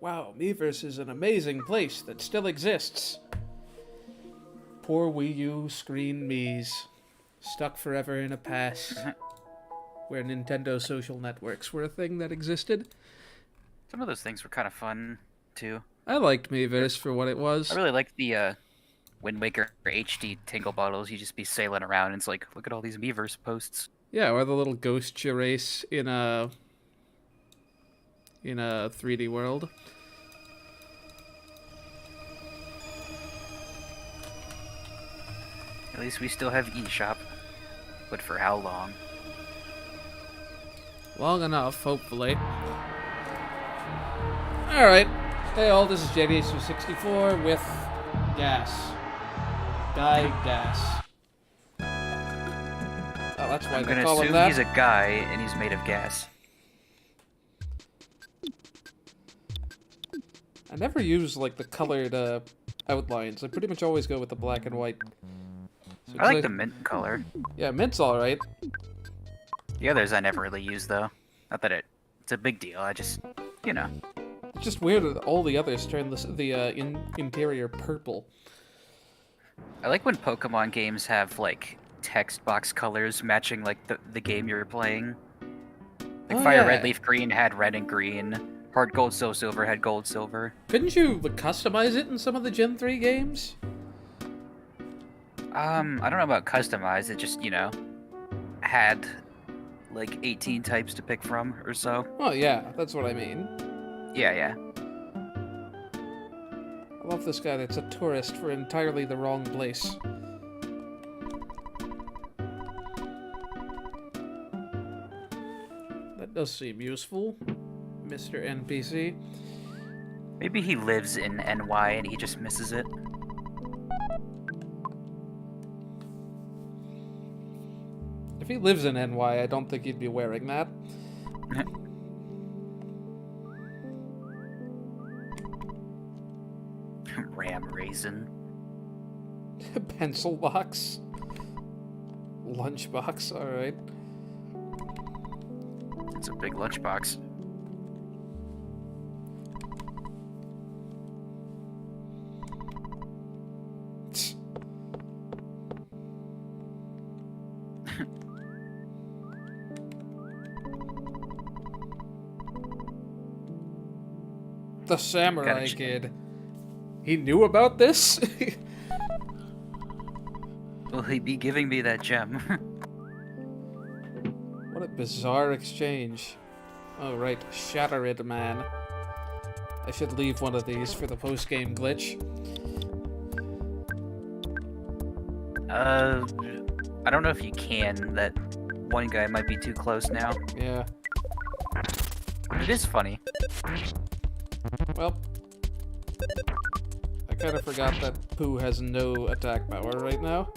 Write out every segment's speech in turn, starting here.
Wow, Miiverse is an amazing place that still exists. Poor Wii U screen Miis, stuck forever in a past where Nintendo social networks were a thing that existed. Some of those things were kind of fun, too. I liked Miiverse for what it I was. really liked the Wind Waker HD Tingle bottles. You just be sailing around, and it's like, look at all these Miiverse posts. Yeah, or the little ghost you race in a 3D world. At least we still have eShop. But for how long? Long enough, hopefully. Alright. Hey all, this is JDH264 with Gas. Guy Gas. Oh, that's why I'm they gonna call him assume that. he's a guy, and he's made of gas. I never use, like, the colored outlines. I pretty much always go with the black and white. So I like the mint color. Yeah, mint's alright. The others I never really use, though. Not that it's a big deal, I just, you know. It's just weird that all the others turn the interior purple. I like when Pokemon games have, like, text box colors matching, like, the game you're playing. Like, Oh, Fire yeah. Red Leaf Green had red and green. Heart Gold Soul Silver had gold silver. Couldn't you customize it in some of the Gen 3 games? I don't know about customized, it just, you know, had, like, 18 types to pick from, or so. Oh, yeah, that's what I mean. Yeah. I love this guy that's a tourist for entirely the wrong place. That does seem useful, Mr. NPC. Maybe he lives in NY and he just misses it. If he lives in NY, I don't think he'd be wearing that. Ram Raisin. Pencil box. Lunchbox, alright. It's a big lunchbox. The samurai kid. He knew about this? Will he be giving me that gem? What a bizarre exchange. Oh, right. Shatter it, man. I should leave one of these for the post-game glitch. I don't know if you can. That one guy might be too close now. Yeah. It is funny. Well, I kind of forgot that Pooh has no attack power right now.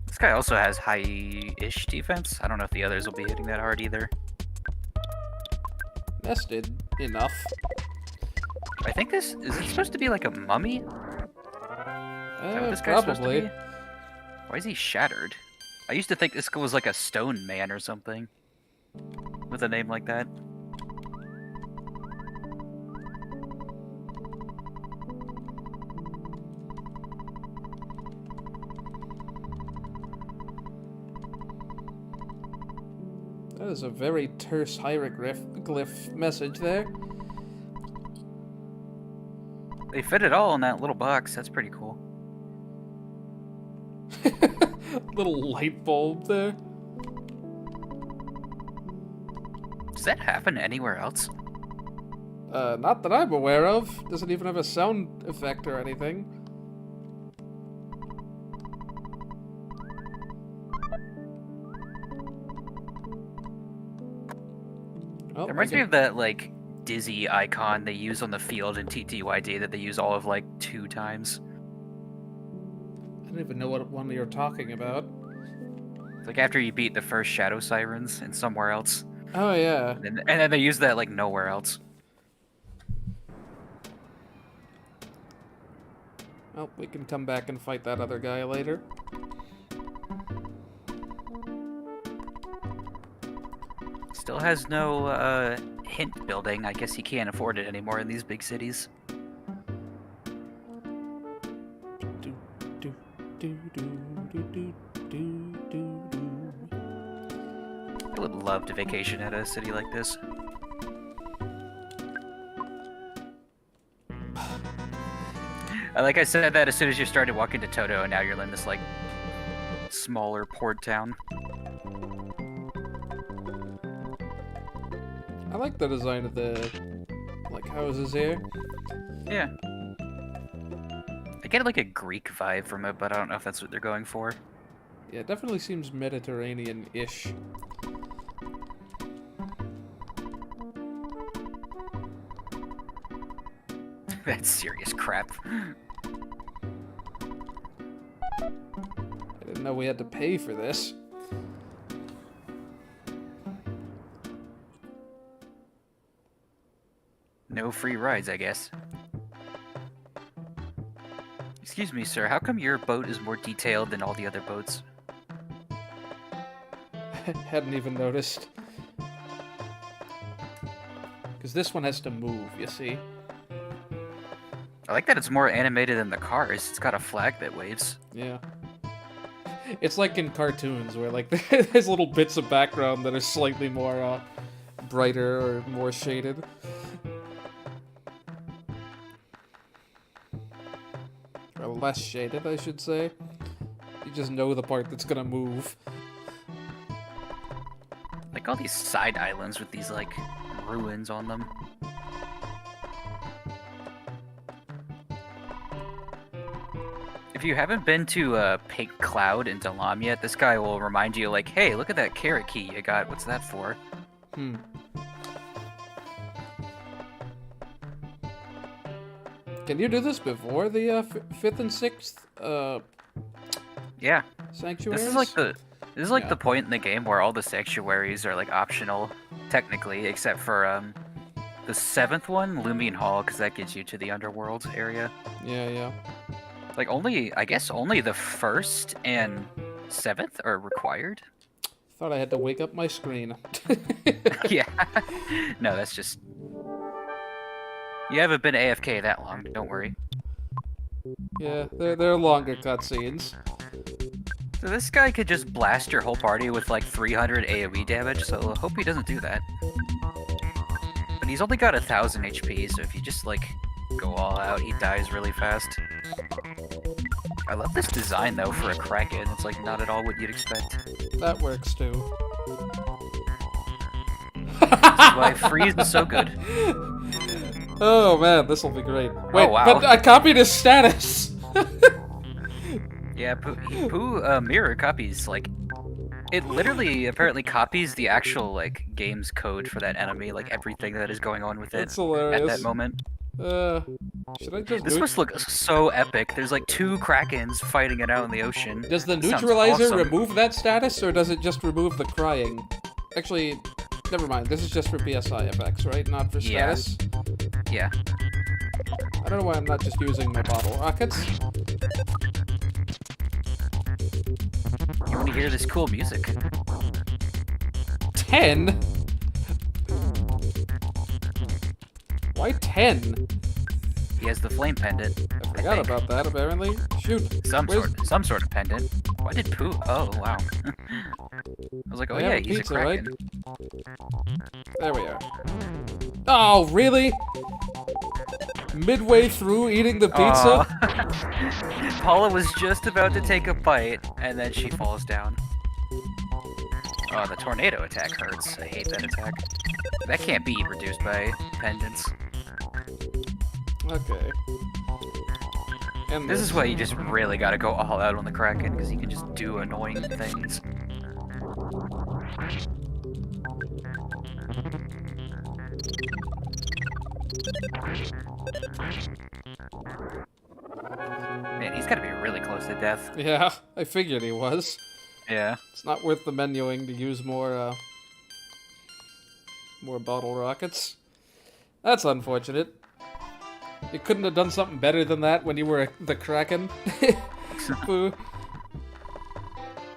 This guy also has high-ish defense. I don't know if the others will be hitting that hard either. Nested enough. I think is it supposed to be like a mummy? Is that what this guy's supposed to Probably. be? Why is he shattered? I used to think this guy was like a stone man or something. With a name like that. That is a very terse hieroglyph message there. They fit it all in that little box. That's pretty cool. Little light bulb there. Does that happen anywhere else? Not that I'm aware of. Doesn't even have a sound effect or anything. Oh, It reminds me of that, like, dizzy icon they use on the field in TTYD that they use all of, like, 2 times. I don't even know what one you're talking about. It's like after you beat the first Shadow Sirens and somewhere else. Oh, yeah. And then they use that, like, nowhere else. Well, we can come back and fight that other guy later. Still has no hint building. I guess he can't afford it anymore in these big cities. Do, do, do, do, do, do, do, do, do. I would love to vacation at a city like this. Like I said that as soon as you started walking to Toto, and now you're in this like smaller port town. I like the design of the like houses here. Yeah. I get like a Greek vibe from it, but I don't know if that's what they're going for. Yeah, it definitely seems Mediterranean-ish. That's serious crap. I didn't know we had to pay for this. No free rides, I guess. Excuse me, sir, how come your boat is more detailed than all the other boats? Hadn't even noticed. Because this one has to move, you see? I like that it's more animated than the cars. It's got a flag that waves. Yeah. It's like in cartoons where like there's little bits of background that are slightly more brighter or more shaded. Or less shaded, I should say. You just know the part that's gonna move. Like all these side islands with these like ruins on them. If you haven't been to Pink Cloud in Dalam yet, this guy will remind you like, hey, look at that carrot key you got. What's that for? Hmm. Can you do this before the 5th and 6th Yeah. sanctuaries? This is like the point in the game where all the sanctuaries are like optional, technically, except for the 7th one, Lumion Hall, because that gets you to the underworld area. Yeah. Like I guess only the 1st and 7th are required. Thought I had to wake up my screen. Yeah. No, that's just... You haven't been AFK that long, don't worry. Yeah, they're longer cutscenes. So this guy could just blast your whole party with like 300 AoE damage, so I hope he doesn't do that. But he's only got 1000 HP, so if you just like go all out, he dies really fast. I love this design though for a Kraken. It's like not at all what you'd expect. That works too. That's why Freeze is so good. Oh man, this will be great. Wait, wow. but I copied his status! Yeah, Pooh mirror copies, like, it literally apparently copies the actual, like, game's code for that enemy, like, everything that is going on with it That's hilarious. at that moment. Should I just... This must look so epic. There's, like, 2 Krakens fighting it out in the ocean. Does the Sounds neutralizer awesome. remove that status, or does it just remove the crying? Actually, never mind. This is just for PSI effects, right? Not for status? Yeah. I don't know why I'm not just using my bottle rockets. You want to hear this cool music? 10? Why 10? He has the flame pendant. I forgot about that, apparently. Shoot. Some Where's- sort of pendant. Why did Pooh? Oh, wow. I was like, oh I yeah, have he's pizza, a Kraken. There we are. Oh, really? Midway through eating the pizza? Aw. Paula was just about to take a bite, and then she falls down. Oh, the tornado attack hurts. I hate that attack. That can't be reduced by pendants. Okay. And This is why you just really gotta go all out on the Kraken, because you can just do annoying things. Man, he's gotta be really close to death. Yeah, I figured he was. Yeah. It's not worth the menuing to use more bottle rockets. That's unfortunate. You couldn't have done something better than that when you were the Kraken? Boo.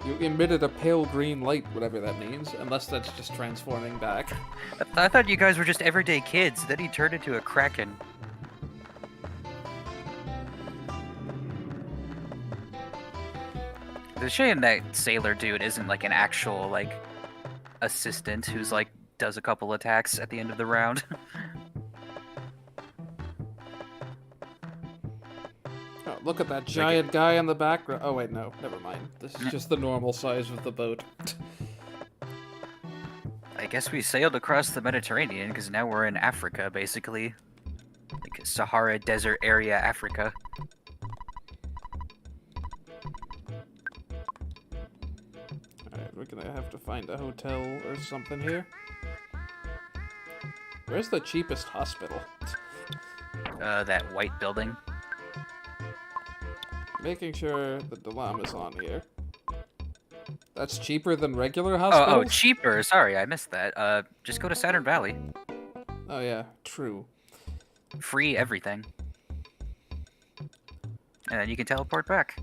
You emitted a pale green light, whatever that means, unless that's just transforming back. I thought you guys were just everyday kids. Then he turned into a kraken. It's a shame that sailor dude isn't like an actual like assistant who's like does a couple attacks at the end of the round. Oh, look at that giant guy in the background. Oh wait, no, never mind. This is just the normal size of the boat. I guess we sailed across the Mediterranean because now we're in Africa, basically. Like Sahara Desert area Africa. Alright, we're gonna have to find a hotel or something here. Where's the cheapest hospital? That white building. Making sure that the llama's on here. That's cheaper than regular Oh, hospitals? cheaper. Sorry, I missed that. Just go to Saturn Valley. Oh yeah, true. Free everything. And then you can teleport back.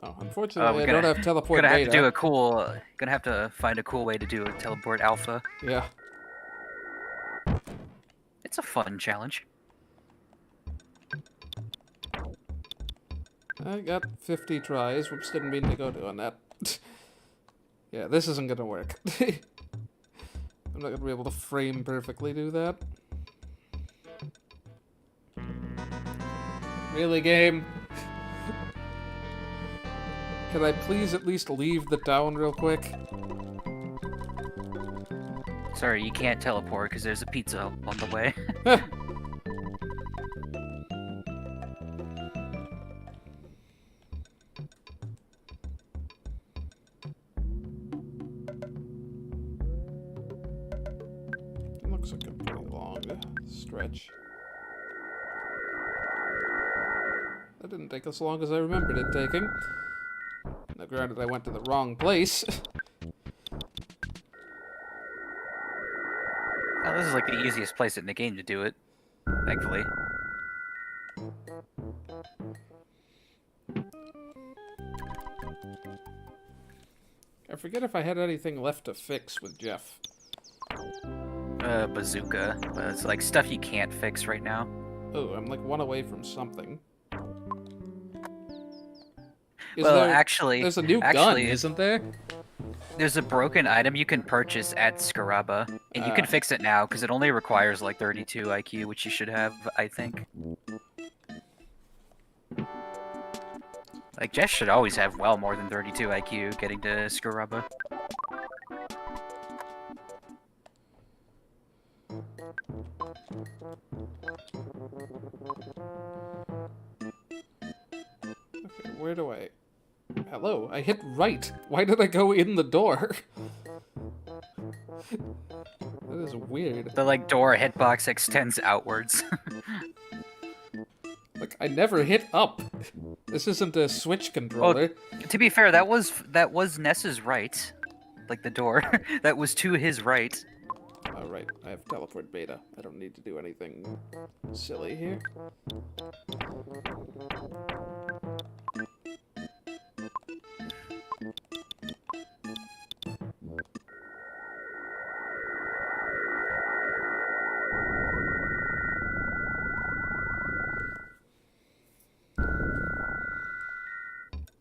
Oh, unfortunately, I don't have teleport Gonna have data. to do a cool. Gonna have to find a cool way to do a teleport alpha. Yeah. It's a fun challenge. I got 50 tries. Whoops, didn't mean to go on that. Yeah, this isn't gonna work. I'm not gonna be able to frame perfectly do that. Really, game? Can I please at least leave the town real quick? Sorry, you can't teleport because there's a pizza on the way. It looks like a pretty long stretch. That didn't take as long as I remembered it taking. Now, granted, I went to the wrong place. Oh, this is like the easiest place in the game to do it. Thankfully. I forget if I had anything left to fix with Jeff. Bazooka. It's like stuff you can't fix right now. Oh, I'm like one away from something. Is Well, there, actually, there's a new gun, isn't there? There's a broken item you can purchase at Scaraba, and you can fix it now because it only requires like 32 IQ, which you should have, I think. Like Jess should always have well more than 32 IQ getting to Scaraba. Okay, where do I... Hello, I hit right. Why did I go in the door? That is weird. The like door hitbox extends outwards. Like, I never hit up. This isn't a Switch controller. To be fair, that was Ness's right. Like the door. That was to his right. Oh, right. I have teleport beta. I don't need to do anything silly here.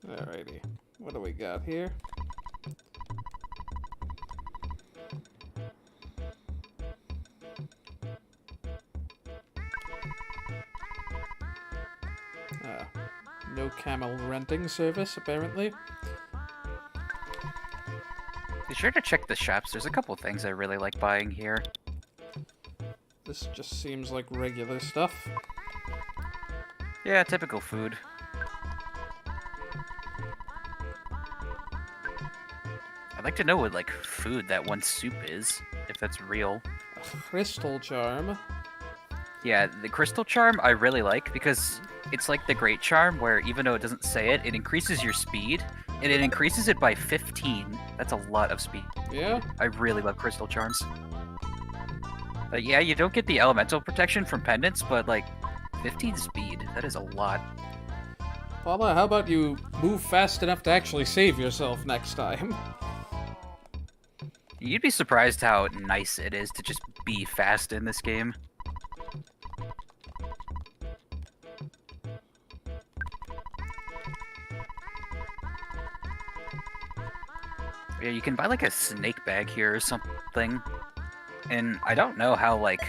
Alrighty. What do we got here? No camel renting service, apparently. Be sure to check the shops. There's a couple things I really like buying here. This just seems like regular stuff. Yeah, typical food. I'd like to know what, like, food that one soup is, if that's real. A crystal charm. Yeah, the crystal charm I really like because it's like the great charm where even though it doesn't say it, it increases your speed, and it increases it by 15. That's a lot of speed. Yeah? I really love crystal charms. But yeah, you don't get the elemental protection from pendants, but like 15 speed, that is a lot. Paula, how about you move fast enough to actually save yourself next time? You'd be surprised how nice it is to just be fast in this game. Yeah, you can buy like a snake bag here or something. And I don't know how, like...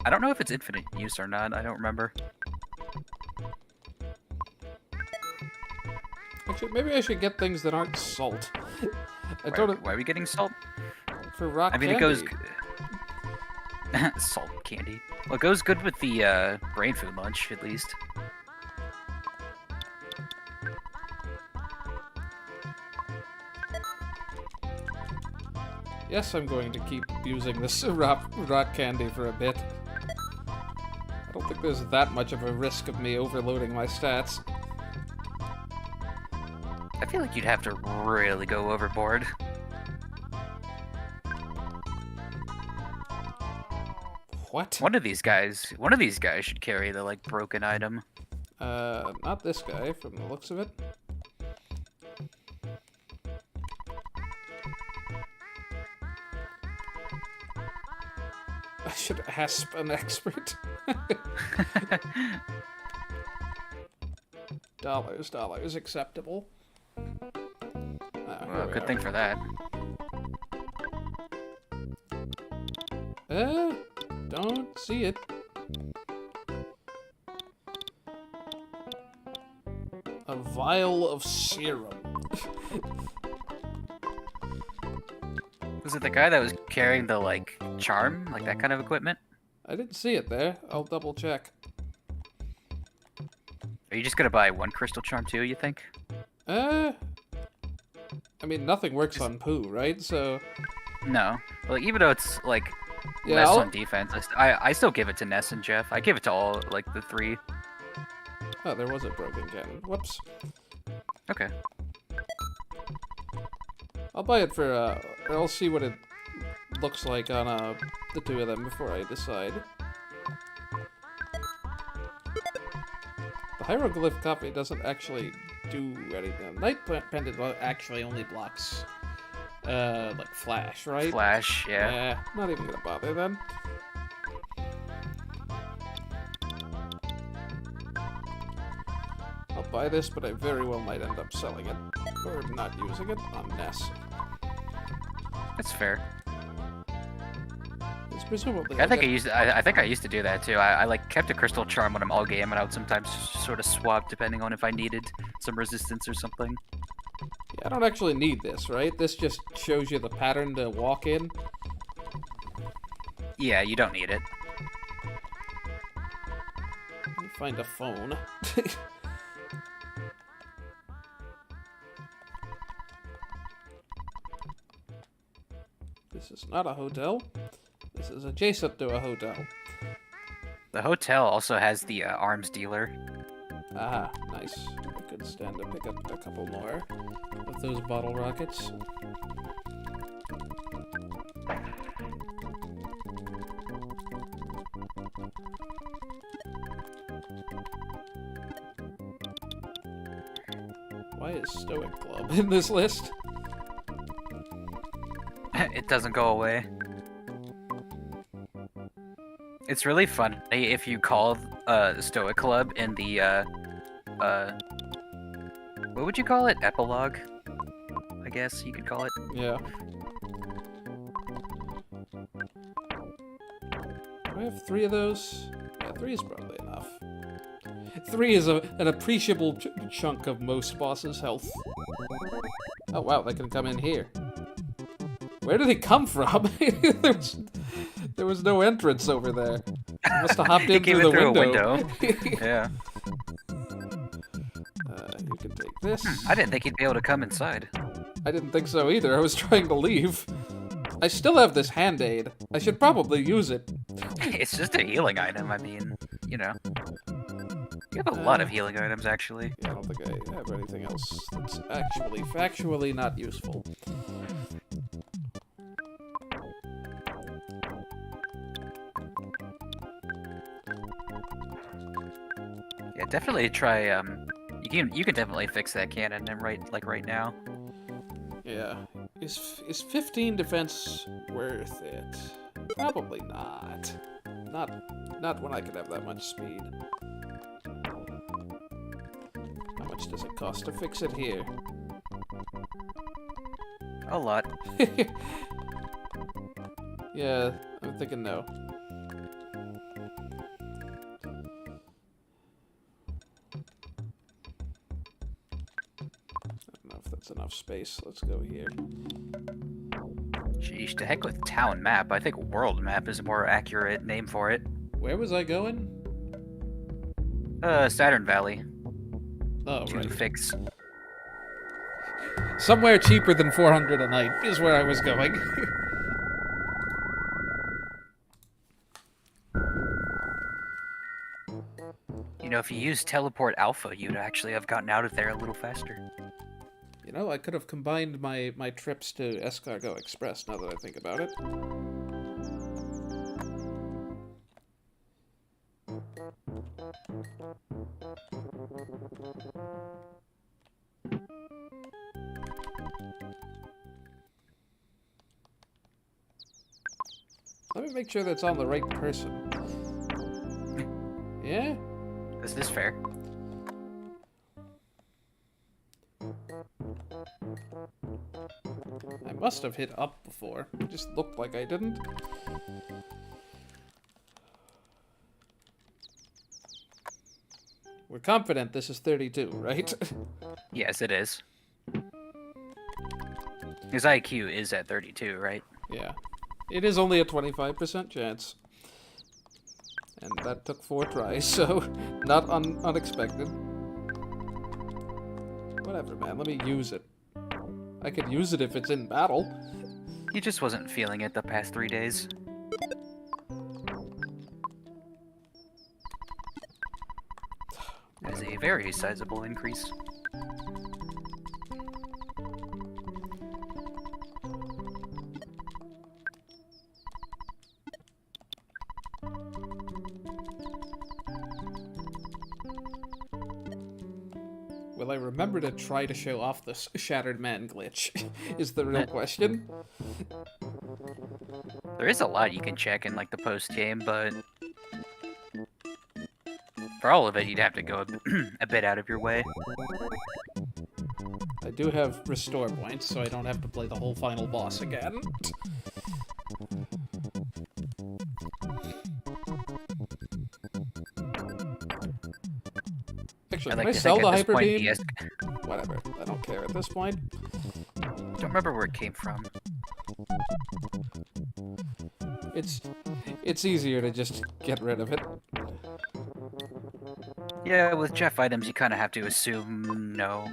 I don't know if it's infinite use or not. I don't remember. Actually, maybe I should get things that aren't salt. Why are we getting salt? For rock I mean, candy. it goes... Salt candy. Well, it goes good with the brain food lunch, at least. Yes, I'm going to keep using this rock candy for a bit. I don't think there's that much of a risk of me overloading my stats. I feel like you'd have to really go overboard. What? One of these guys should carry the, like, broken item. Not this guy, from the looks of it. I should asp an expert. dollars acceptable. Well, good thing for that. Don't see it. A vial of serum. Was it the guy that was carrying the, like, charm? Like, that kind of equipment? I didn't see it there. I'll double check. Are you just gonna buy one crystal charm too, you think? I mean, nothing works on poo, right? So... No. Well, even though it's, like, Yeah, less on defense, I still give it to Ness and Jeff. I give it to all, like, the three. Oh, there was a broken cannon. Whoops. Okay. I'll buy it for, I'll see what it looks like on, the two of them before I decide. The hieroglyph copy doesn't actually do anything. Night Pendant actually only blocks, like flash, right? Flash, yeah. Yeah, not even gonna bother then. I'll buy this, but I very well might end up selling it. Or not using it on Ness. That's fair. It's presumably... I think I used to do that too. I like kept a crystal charm when I'm all game, and I would sometimes just sort of swap depending on if I needed some resistance or something. Yeah, I don't actually need this, right? This just shows you the pattern to walk in. Yeah, you don't need it. Let me find a phone. This is not a hotel. This is adjacent to a hotel. The hotel also has the arms dealer. Ah, nice. I could stand to pick up a couple more of those bottle rockets. Why is Stoic Club in this list? It doesn't go away. It's really funny if you call Stoic Club in the what would you call it? Epilogue? I guess you could call it. Yeah. Do I have 3 of those? Yeah, 3 is probably enough. 3 is an appreciable chunk of most bosses' health. Oh wow, they can come in here. Where did he come from? there was no entrance over there. He must have hopped in through the window. Yeah. You can take this. I didn't think he'd be able to come inside. I didn't think so either. I was trying to leave. I still have this hand-aid. I should probably use it. It's just a healing item. I mean, you know. You have a lot of healing items, actually. Yeah, I don't think I have anything else that's actually factually not useful. Yeah, Definitely try, you You can definitely fix that cannon and right now. Yeah. Is 15 defense worth it? Probably not. Not when I could have that much speed. How much does it cost to fix it here? A lot. Yeah, I'm thinking no. If that's enough space, let's go here. Sheesh, to heck with town map. I think world map is a more accurate name for it. Where was I going? Saturn Valley. Oh, To right. fix. Somewhere cheaper than 400 a night is where I was going. You know, if you use Teleport Alpha, you'd actually have gotten out of there a little faster. You know, I could have combined my trips to Escargot Express, now that I think about it. Let me make sure that's on the right person. Yeah? Is this fair? I must have hit up before. It just looked like I didn't. We're confident this is 32, right? Yes, it is. His IQ is at 32, right? Yeah. It is only a 25% chance. And that took 4 tries, so not unexpected. Whatever, man. Let me use it. I could use it if it's in battle. He just wasn't feeling it the past 3 days. That is a very sizable increase. Will I remember to try to show off this Shattered Man glitch? Is the real question. There is a lot you can check in like the post game, but for all of it, you'd have to go a bit out of your way. I do have restore points, so I don't have to play the whole final boss again. Actually, can I sell the Hyper Beam? Whatever, I don't care at this point. Don't remember where it came from. It's easier to just get rid of it. Yeah, with Jeff items, you kind of have to assume no.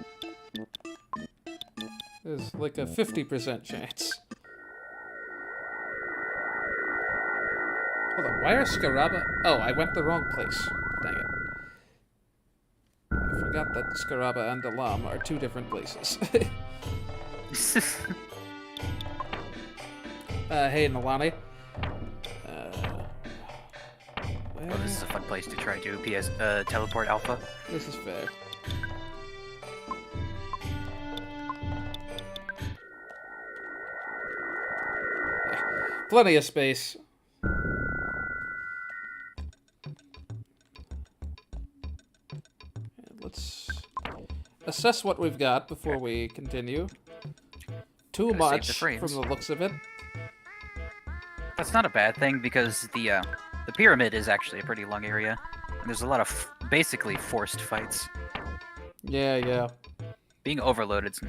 There's like a 50% chance. Hold on, why are Scaraba? Oh, I went the wrong place. Dang it. I forgot that Scaraba and Alam are 2 different places. Hey, Nalani. Oh, this is a fun place to try to PS Teleport Alpha. This is fair. Yeah, plenty of space. Let's assess what we've got before we continue. Too much from the looks of it. That's not a bad thing because the pyramid is actually a pretty long area. And there's a lot of basically forced fights. Yeah, yeah. Being overloaded's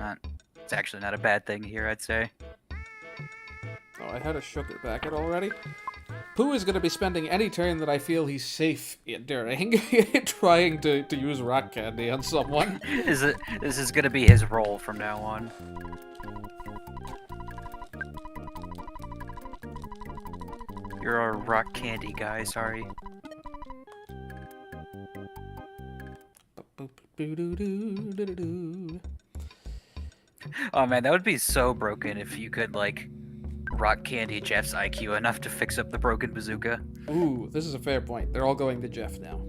it's actually not a bad thing here, I'd say. Oh, I had a sugar packet already. Pooh is going to be spending any turn that I feel he's safe during trying to use rock candy on someone. This is going to be his role from now on. You're a rock candy guy, sorry. Oh man, that would be so broken if you could, like, rock candy Jeff's IQ enough to fix up the broken bazooka. Ooh, this is a fair point. They're all going to Jeff now.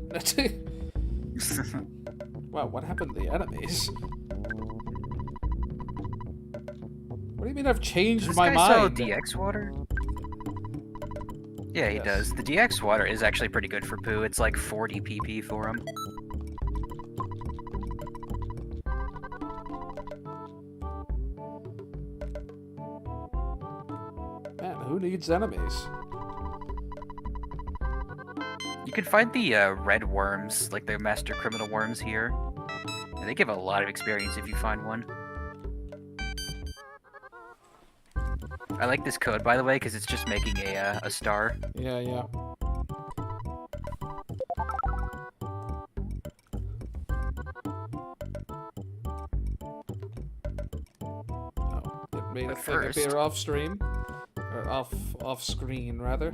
Wow, what happened to the enemies? What do you mean I've changed my Does this guy sell mind? DX water? Yeah, he Yes. does. The DX water is actually pretty good for poo. It's like 40 PP for him. Man, who needs enemies? You can find the red worms, like the master criminal worms here. And they give a lot of experience if you find one. I like this code, by the way, because it's just making a star. Yeah, yeah. Oh, it made a But thing first- appear off stream. Or off screen, rather.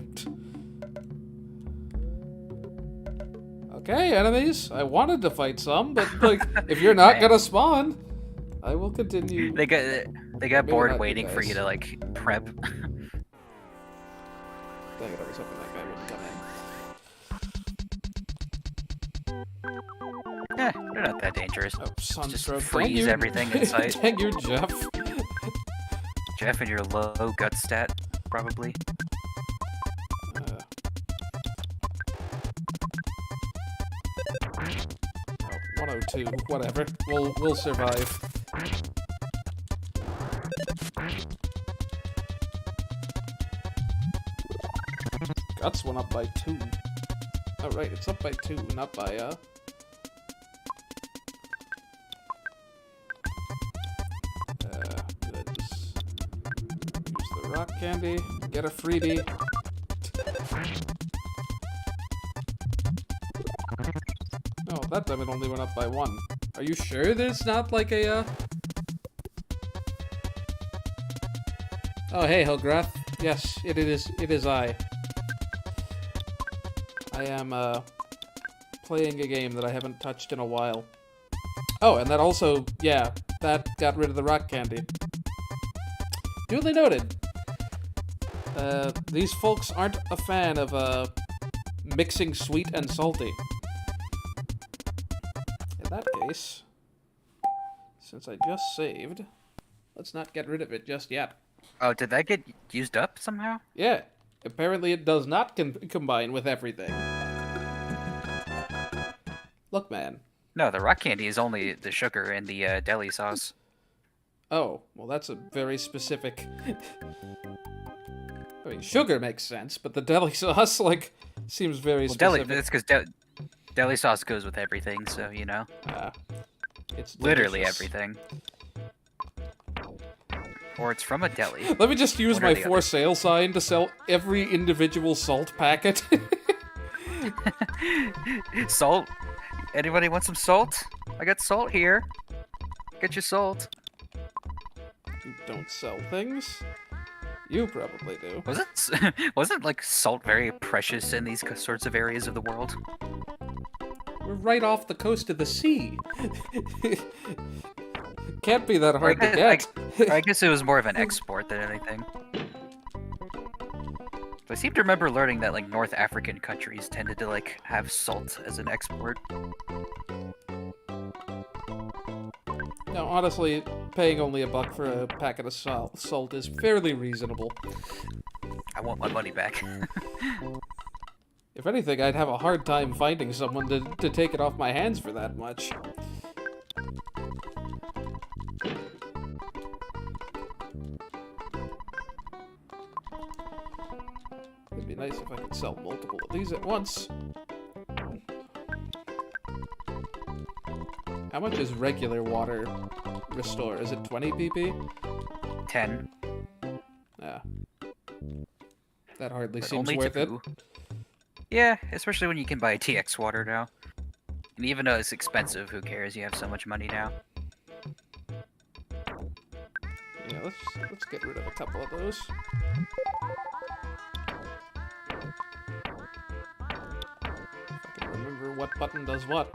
Okay, enemies. I wanted to fight some, but like, if you're not gonna spawn, I will continue. They got Maybe bored not you waiting for you guys. to like prep. Dang it, I was hoping that guy wouldn't come in. They're not that dangerous. Oh, Just sunstroke. freeze everything in sight. Dang you, Jeff. Jeff and your low gut stat, probably. Oh, 102, whatever. We'll survive. Guts went up by 2. Oh right, it's up by 2, not by goods. Use the rock candy, get a freebie. Oh, that time it only went up by 1. Are you sure there's not like a, Oh, hey, Hilgrath. Yes, it is I. I am, playing a game that I haven't touched in a while. Oh, and that also, yeah, that got rid of the rock candy. Duly noted. These folks aren't a fan of, mixing sweet and salty. In that case, since I just saved, let's not get rid of it just yet. Oh, did that get used up somehow? Yeah, apparently it does not combine with everything. Look, man. No, the rock candy is only the sugar and the deli sauce. Oh, well, that's a very specific... I mean, sugar makes sense, but the deli sauce, like, seems very Well, deli, specific. that's because deli sauce goes with everything, so, you know. It's Literally delicious. everything. Or it's from a deli. Let me just use One or my the for other. sale sign to sell every individual salt packet. Salt? Anybody want some salt? I got salt here. Get your salt. You don't sell things? You probably do. Wasn't like salt very precious in these sorts of areas of the world? We're right off the coast of the sea. Can't be that hard to get. I guess it was more of an export than anything. I seem to remember learning that like North African countries tended to like have salt as an export. No, honestly, paying only $1 for a packet of salt is fairly reasonable. I want my money back. If anything, I'd have a hard time finding someone to take it off my hands for that much. It'd be nice if I could sell multiple of these at once. How much is regular water restore? Is it 20 PP? 10. Yeah. That hardly But seems only worth to it. poo. Yeah, especially when you can buy TX water now. And even though it's expensive, who cares? You have so much money now. Yeah, let's get rid of a couple of those. If I can remember what button does what.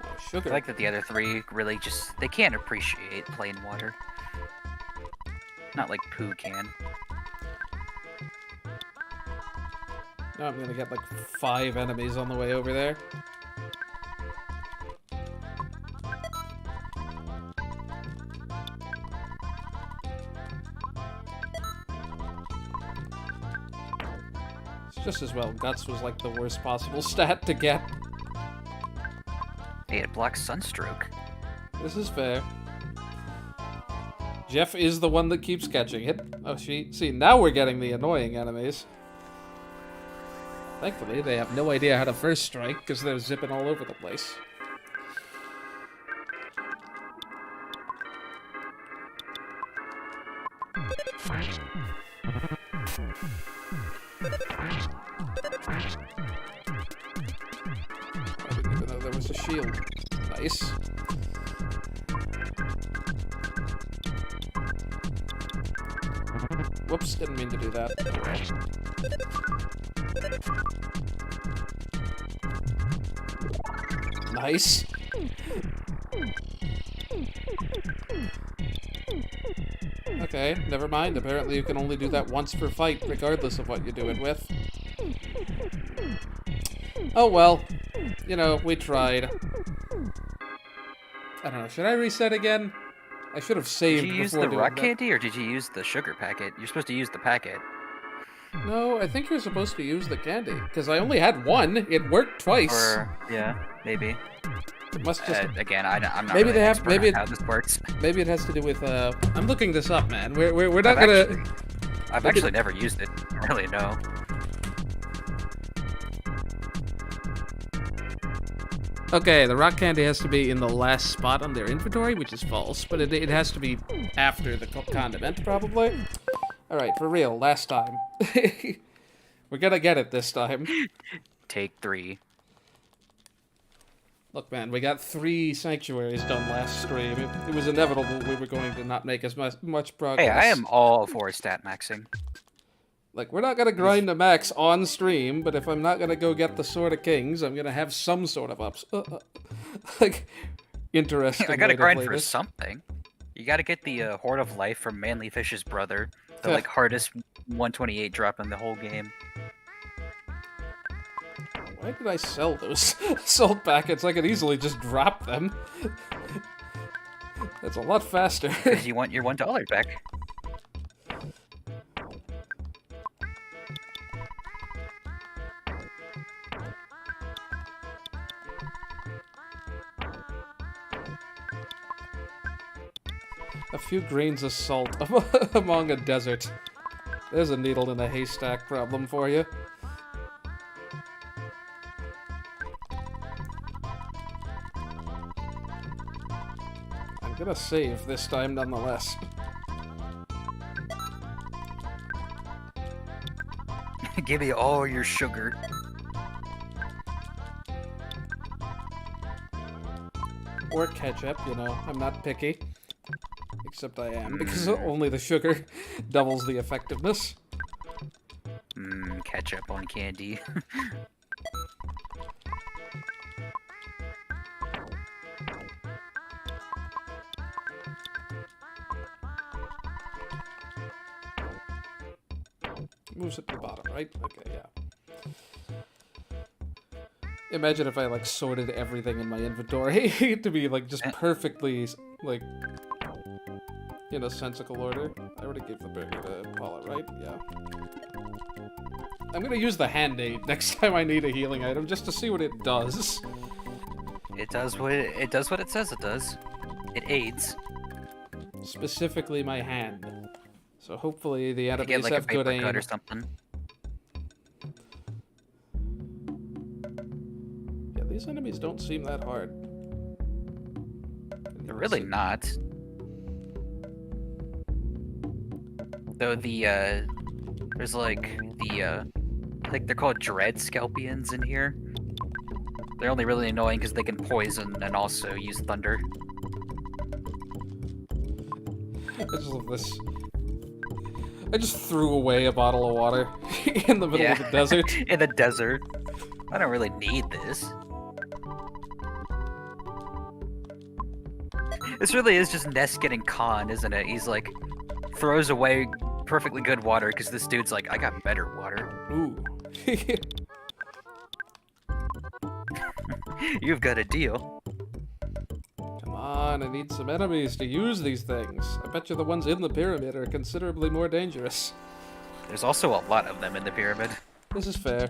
Oh, sugar. I like that the other three really just, they can't appreciate plain water. Not like poo can. Now I'm gonna get like 5 enemies on the way over there. It's just as well. Guts was like the worst possible stat to get. Hey, it blocks sunstroke. This is fair. Jeff is the one that keeps catching it. Oh, see, now we're getting the annoying enemies. Thankfully, they have no idea how to first strike, because they're zipping all over the place. I didn't even know there was a shield. Nice. Whoops, didn't mean to do that. Nice. Okay, never mind. Apparently you can only do that once per fight, regardless of what you do it with. Oh well. You know, we tried. I don't know, should I reset again? I should have saved before doing that. Did you use the rock candy, or did you use the sugar packet? You're supposed to use the packet. No, I think you're supposed to use the candy, because I only had one. It worked twice. Or, yeah, maybe. It must just... again, I'm not maybe really they have. expert Maybe on how this works. Maybe it has to do with. I'm looking this up, man. We're not gonna. I've actually never used it. I don't really know. Okay, the rock candy has to be in the last spot on their inventory, which is false, but it has to be after the condiment, probably. Alright, for real, last time. We're gonna get it this time. Take 3. Look, man, we got 3 sanctuaries done last stream. It was inevitable we were going to not make as much progress. Hey, I am all for stat maxing. Like, we're not gonna grind to max on stream, but if I'm not gonna go get the Sword of Kings, I'm gonna have some sort of ups. Like, interesting. I gotta way to grind play for this. something. You gotta get the Horde of Life from Manly Fish's brother. The, like, hardest 128 drop in the whole game. Why did I sell those salt packets? I could easily just drop them. That's a lot faster. Because you want your $1 back. A few grains of salt among a desert. There's a needle in a haystack problem for you. I'm gonna save this time nonetheless. Give me all your sugar. Or ketchup, you know, I'm not picky. Except I am, because only the sugar doubles the effectiveness. Ketchup on candy. Moves at the bottom, right? Okay, yeah. Imagine if I, like, sorted everything in my inventory to be, like, just perfectly, like, in a sensical order. I already gave the burger to Paula, right? Yeah. I'm gonna use the hand-aid next time I need a healing item, just to see what it does. It does what it does what it says it does. It aids. Specifically my hand. So hopefully the You enemies get like a have good paper aim. cut or something. Yeah, these enemies don't seem that hard. They're really not. Though there's like I think they're called dread scalpions in here. They're only really annoying because they can poison and also use thunder. I just love this. I just threw away a bottle of water in the middle of the desert. In the desert. I don't really need this. This really is just Ness getting conned, isn't it? He's like, throws away perfectly good water because this dude's like, I got better water. Ooh. You've got a deal. Come on, I need some enemies to use these things. I bet you the ones in the pyramid are considerably more dangerous. There's also a lot of them in the pyramid. This is fair.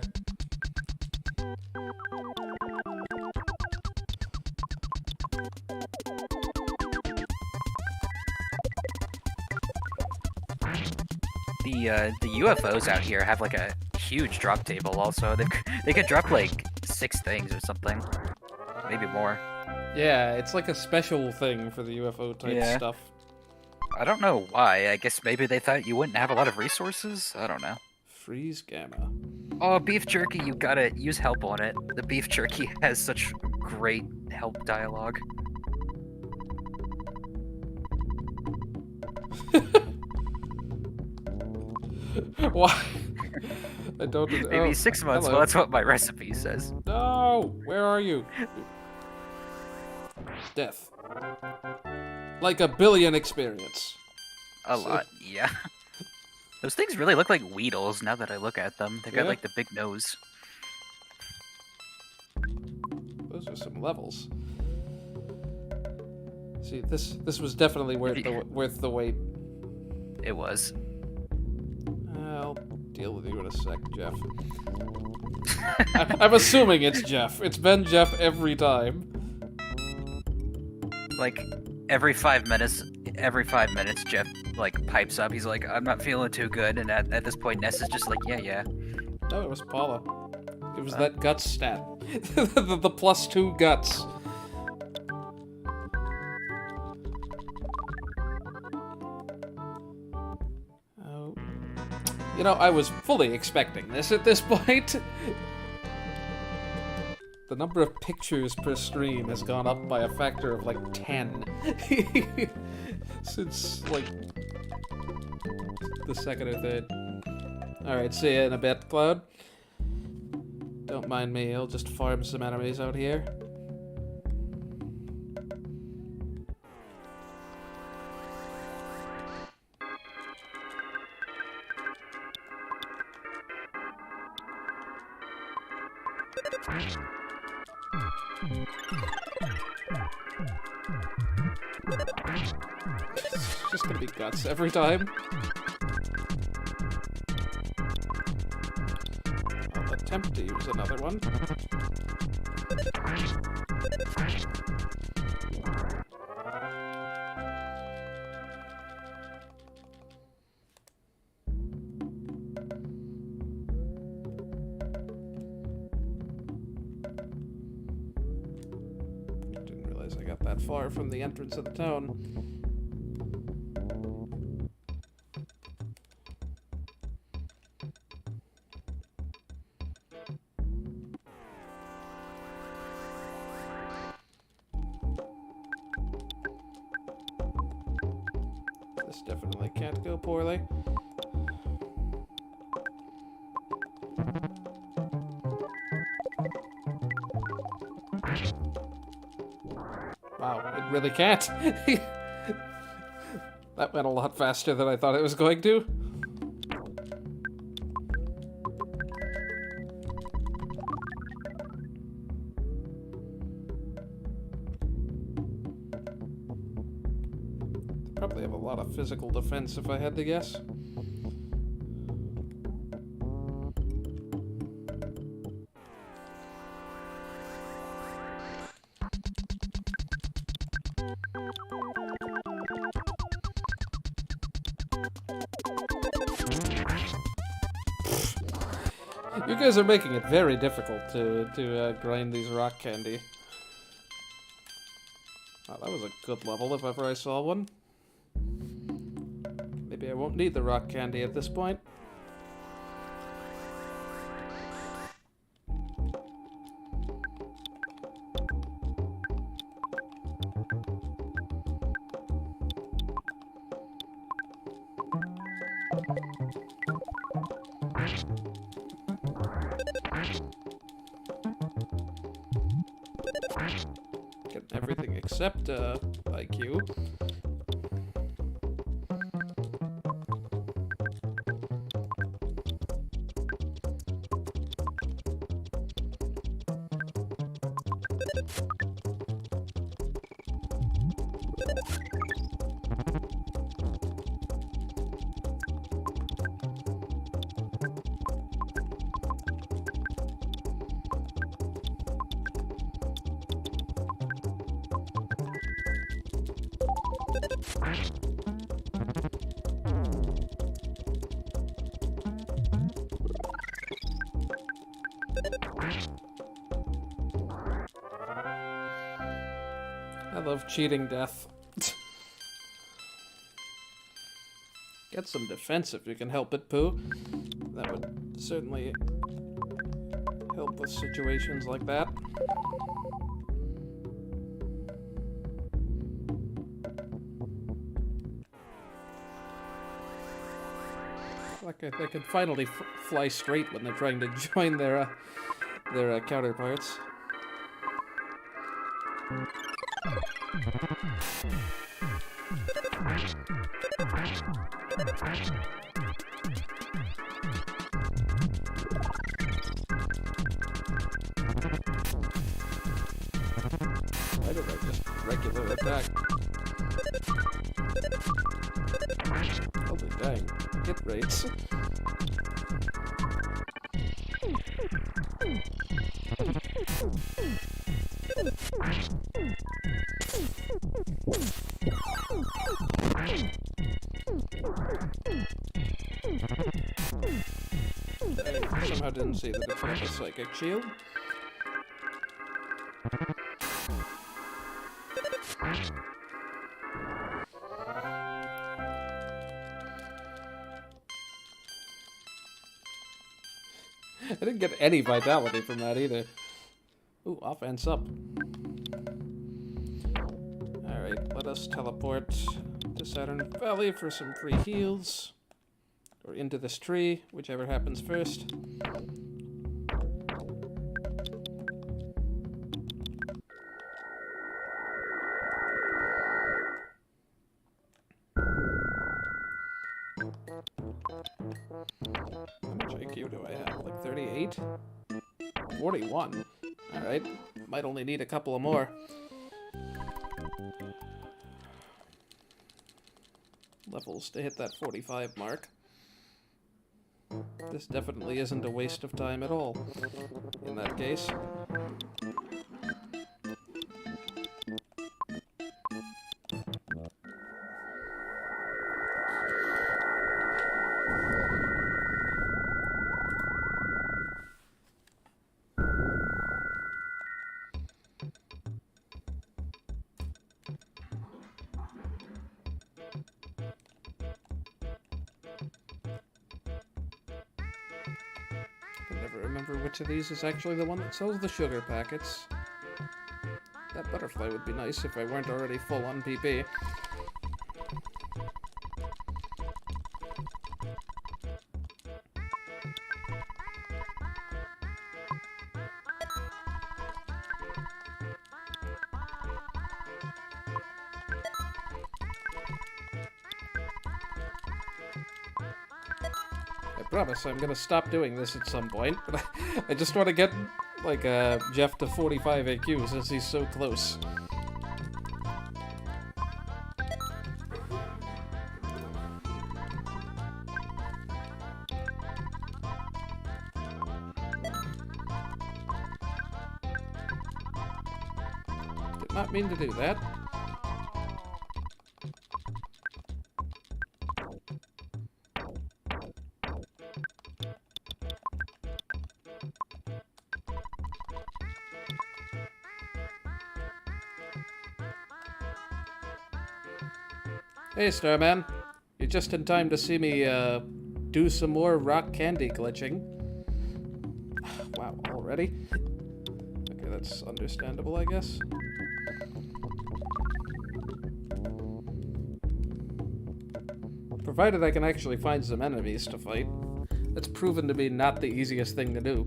The UFOs out here have like a huge drop table also. They could drop like 6 things or something. Maybe more. Yeah, it's like a special thing for the UFO type stuff. I don't know why. I guess maybe they thought you wouldn't have a lot of resources? I don't know. Freeze gamma. Oh, beef jerky, you gotta use help on it. The beef jerky has such great help dialogue. Why? I don't. Maybe 6 months. Hello. Well, that's what my recipe says. No! Where are you? Death. Like a billion experience. A lot, yeah. Those things really look like Weedles now that I look at them. They got like the big nose. Those are some levels. See, this was definitely worth the wait. It was. I'll deal with you in a sec, Jeff. I'm assuming it's Jeff. It's been Jeff every time. Like every 5 minutes, Jeff like pipes up. He's like, I'm not feeling too good, and at this point, Ness is just like, yeah. No, it was Paula. It was that guts stat. the +2 guts. Oh. You know, I was fully expecting this at this point. The number of pictures per stream has gone up by a factor of like 10. Since, like, the second or third. Alright, see ya in a bit, Cloud. Don't mind me, I'll just farm some enemies out here. It's just gonna be guts every time. I'll attempt to use another one. Didn't realize I got that far from the entrance of the town. This definitely can't go poorly. Wow, it really can't. That went a lot faster than I thought it was going to. Probably have a lot of physical defense if I had to guess. You guys are making it very difficult to grind these rock candy. Oh, that was a good level if ever I saw one. Maybe I won't need the rock candy at this point. Get everything except IQ. I love cheating death. Get some defense if you can help it, Pooh. That would certainly help with situations like that. Like they can finally fly straight when they're trying to join their counterparts. Why did I just regular attack? Holy dang, hit rates. I somehow didn't see that it's not a psychic shield. I didn't get any vitality from that either. Ooh, offense up. Alright, let us teleport to Saturn Valley for some free heals. Or into this tree, whichever happens first. How much IQ do I have? Like 38? 41. Alright, might only need a couple of more. Levels to hit that 45 mark. This definitely isn't a waste of time at all, in that case. Remember which of these is actually the one that sells the sugar packets. That butterfly would be nice if I weren't already full on PP. I promise I'm gonna stop doing this at some point, but I just want to get, like, Jeff to 45 AQ since he's so close. Did not mean to do that. Hey, Starman. You're just in time to see me, do some more rock candy glitching. Wow, already? Okay, that's understandable, I guess. Provided I can actually find some enemies to fight. That's proven to be not the easiest thing to do.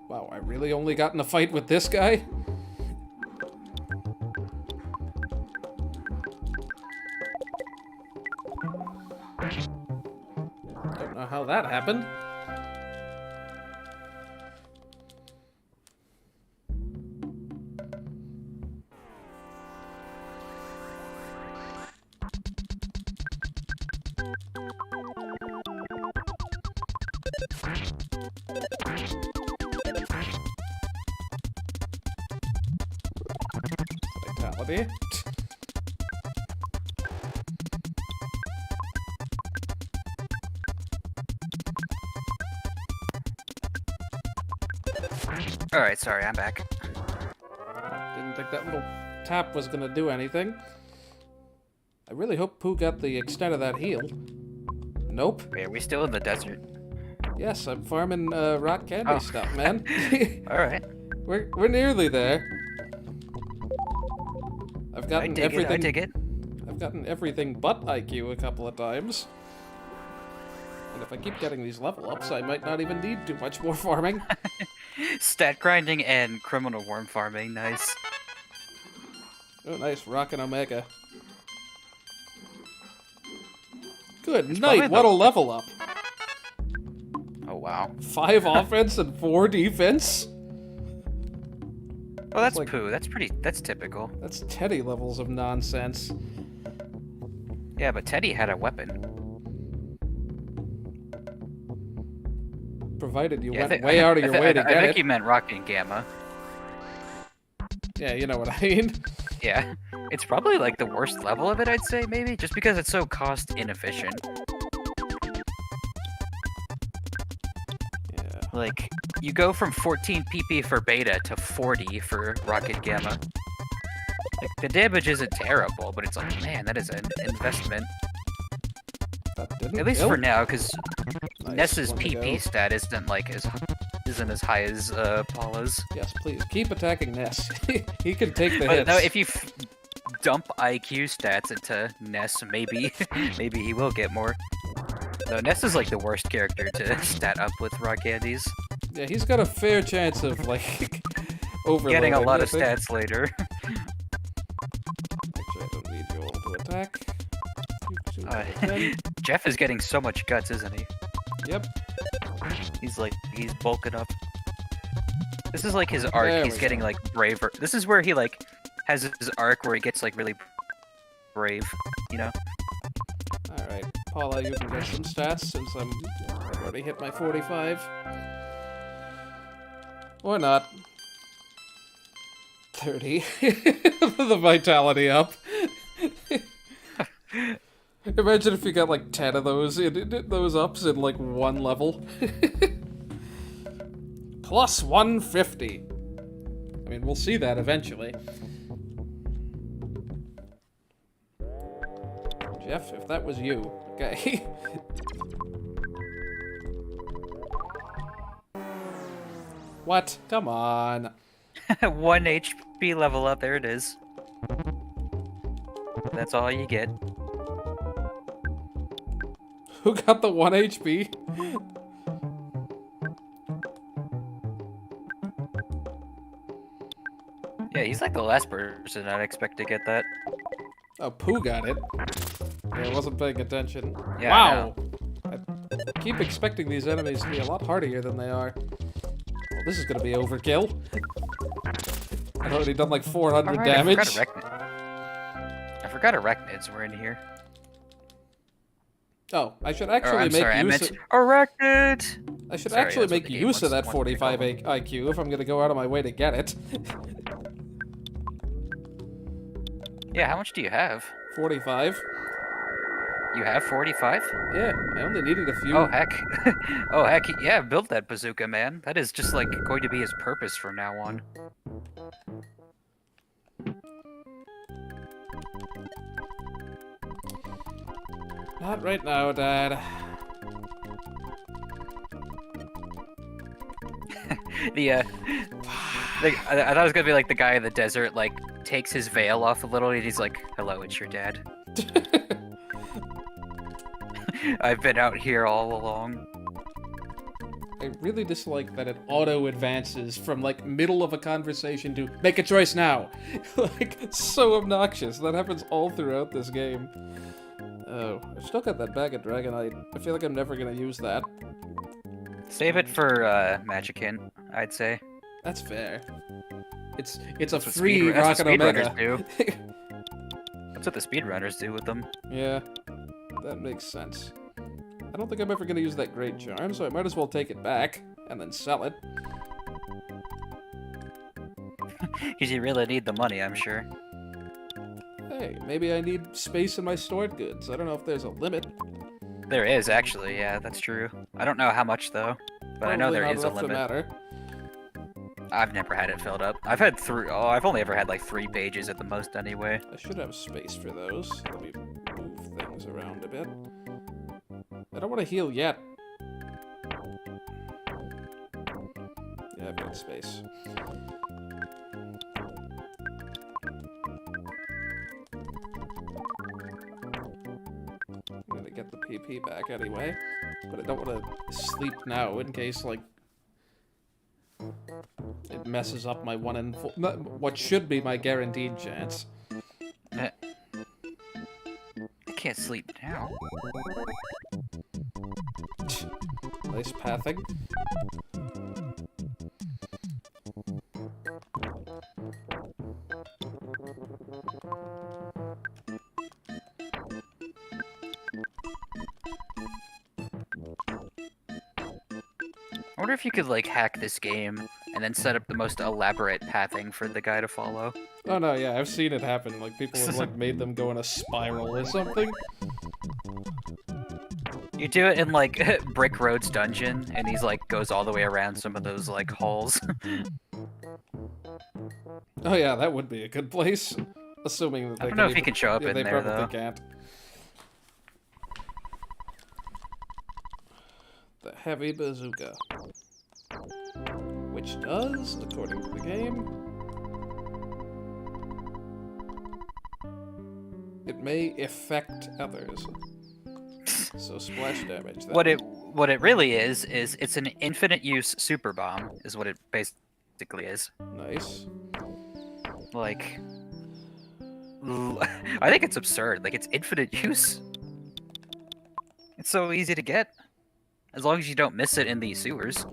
Wow, I really only got in a fight with this guy? Don't know how that happened. Vitality. Alright, sorry, I'm back. Didn't think that little tap was gonna do anything. I really hope Pooh got the extent of that heal. Nope. Wait, are we still in the desert? Yes, I'm farming rock candy stuff, man. Alright. We're nearly there. I've I gotten dig everything. it, I dig it. I've gotten everything but IQ a couple of times. And if I keep getting these level ups, I might not even need too much more farming. Stat grinding and criminal worm farming, nice. Oh, nice. Rock and Omega. Good It's night. probably What the- a level up. Oh wow. 5 offense and 4 defense? Oh, that's like- Pooh. That's typical. That's Teddy levels of nonsense. Yeah, but Teddy had a weapon. Provided you Yeah, went way out of your way to I get think it. you meant Rock and Gamma. Yeah, you know what I mean. Yeah. It's probably like the worst level of it, I'd say, maybe, just because it's so cost inefficient. Yeah. Like, you go from 14 PP for beta to 40 for Rocket Gamma. Like, the damage isn't terrible, but it's like, man, that is an investment. That didn't At least kill. for now, because Nice, Ness's one to go. PP stat isn't as high as Paula's. Yes, please keep attacking Ness. He can take the But hits. no, if you dump IQ stats into Ness, maybe maybe he will get more. No, Ness is like the worst character to stat up with rock candies. Yeah, he's got a fair chance of like overloading. Getting a lot I of think. stats later. Actually, I don't need you all to attack. You two Uh, out of 10. Jeff is getting so much guts, isn't he? Yep. He's bulking up. This is like his arc. There He's we getting go. like braver. This is where he like has his arc where he gets like really brave, you know? All right, Paula, you can get some stats since I've already hit my 45. Or not. 30. The vitality up. Imagine if you got like 10 of those those ups in like one level. Plus 150. I mean, we'll see that eventually. Jeff, if that was you, okay. What? Come on. 1 HP level up, there it is. That's all you get. Who got the 1 HP? Yeah, he's like the last person I'd expect to get that. Oh, Pooh got it. Yeah, I wasn't paying attention. Yeah, Wow! I keep expecting these enemies to be a lot hardier than they are. Well, this is gonna be overkill. I've already done like 400 Alright, damage. I forgot arachnids were in here. Oh, I should Or, actually I'm make sorry, I use meant of... arachnid! I should Sorry, actually that's what make the game use of that wants me to 45 call IQ if I'm gonna go out of my way to get it. Yeah, how much do you have? 45. You have 45? Yeah, I only needed a few. Oh heck. Oh heck, yeah, build that bazooka, man. That is just like going to be his purpose from now on. Not right now, Dad. I thought it was gonna be like the guy in the desert, like, takes his veil off a little and he's like, hello, it's your dad. I've been out here all along. I really dislike that it auto-advances from, like, middle of a conversation to make a choice now. Like, it's so obnoxious. That happens all throughout this game. Oh, I've still got that bag of Dragonite. I feel like I'm never gonna use that. Save it for Magic Hint, I'd say. That's fair. It's a That's what free Rocket Omega. speedrunners do. That's what the speedrunners do with them. Yeah, that makes sense. I don't think I'm ever going to use that great charm, so I might as well take it back and then sell it. Because you really need the money, I'm sure. Hey, maybe I need space in my stored goods. I don't know if there's a limit. There is, actually, yeah, that's true. I don't know how much, though. But I know there is a limit. Matter. I've never had it filled up. I've had I've only ever had like 3 pages at the most anyway. I should have space for those. Let me move things around a bit. I don't want to heal yet. Yeah, I've got space. I'm gonna get the PP back anyway, but I don't want to sleep now in case, like, it messes up my what should be my guaranteed chance. I can't sleep now. Nice pathing. I wonder if you could like hack this game and then set up the most elaborate pathing for the guy to follow. Oh no, yeah, I've seen it happen. Like, people have like made them go in a spiral or something. You do it in like Brick Road's dungeon, and he's like goes all the way around some of those like halls. Oh yeah, that would be a good place. Assuming that they I don't know if he can show up in they there probably though. Can't. The heavy bazooka, which does, according to the game, it may affect others. So splash damage. What it really is it's an infinite use super bomb is what it basically is. Nice. Like, I think it's absurd. Like, it's infinite use. It's so easy to get, as long as you don't miss it in the sewers.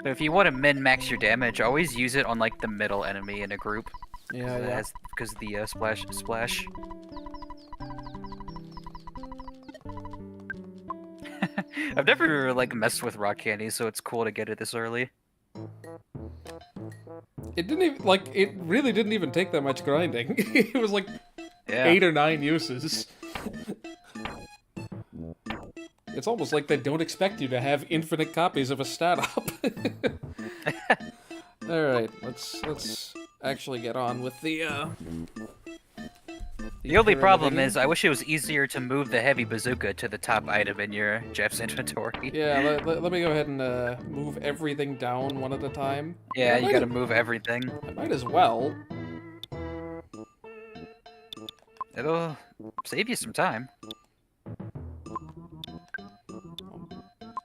But if you want to min-max your damage, always use it on like the middle enemy in a group. Yeah, yeah. Because the splash. I've never like messed with rock candy, so it's cool to get it this early. It didn't even, like, it really didn't even take that much grinding. It was like 8 or 9 uses. It's almost like they don't expect you to have infinite copies of a stat up. Alright, let's actually get on with the only problem is, I wish it was easier to move the heavy bazooka to the top item in your Jeff's inventory. Yeah, let me go ahead and move everything down one at a time. Yeah, you gotta move everything. I might as well. It'll save you some time.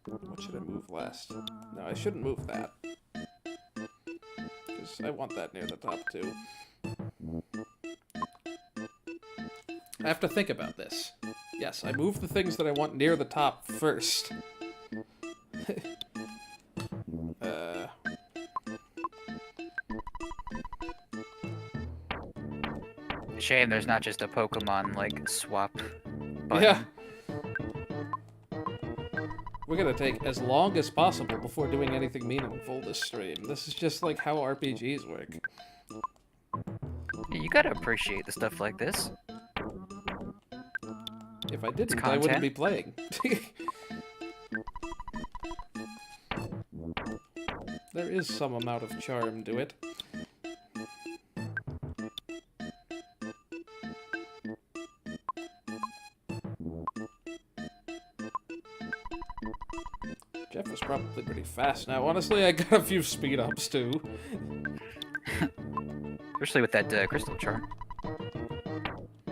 What should I move last? No, I shouldn't move that. Because I want that near the top too. I have to think about this. Yes, I move the things that I want near the top first. Shame there's not just a Pokemon, like, swap button. Yeah. We're gonna take as long as possible before doing anything meaningful this stream. This is just like how RPGs work. Yeah, you gotta appreciate the stuff like this. If I didn't, I wouldn't be playing. There is some amount of charm to it. Jeff is probably pretty fast now. Honestly, I got a few speed ups too. Especially with that crystal charm.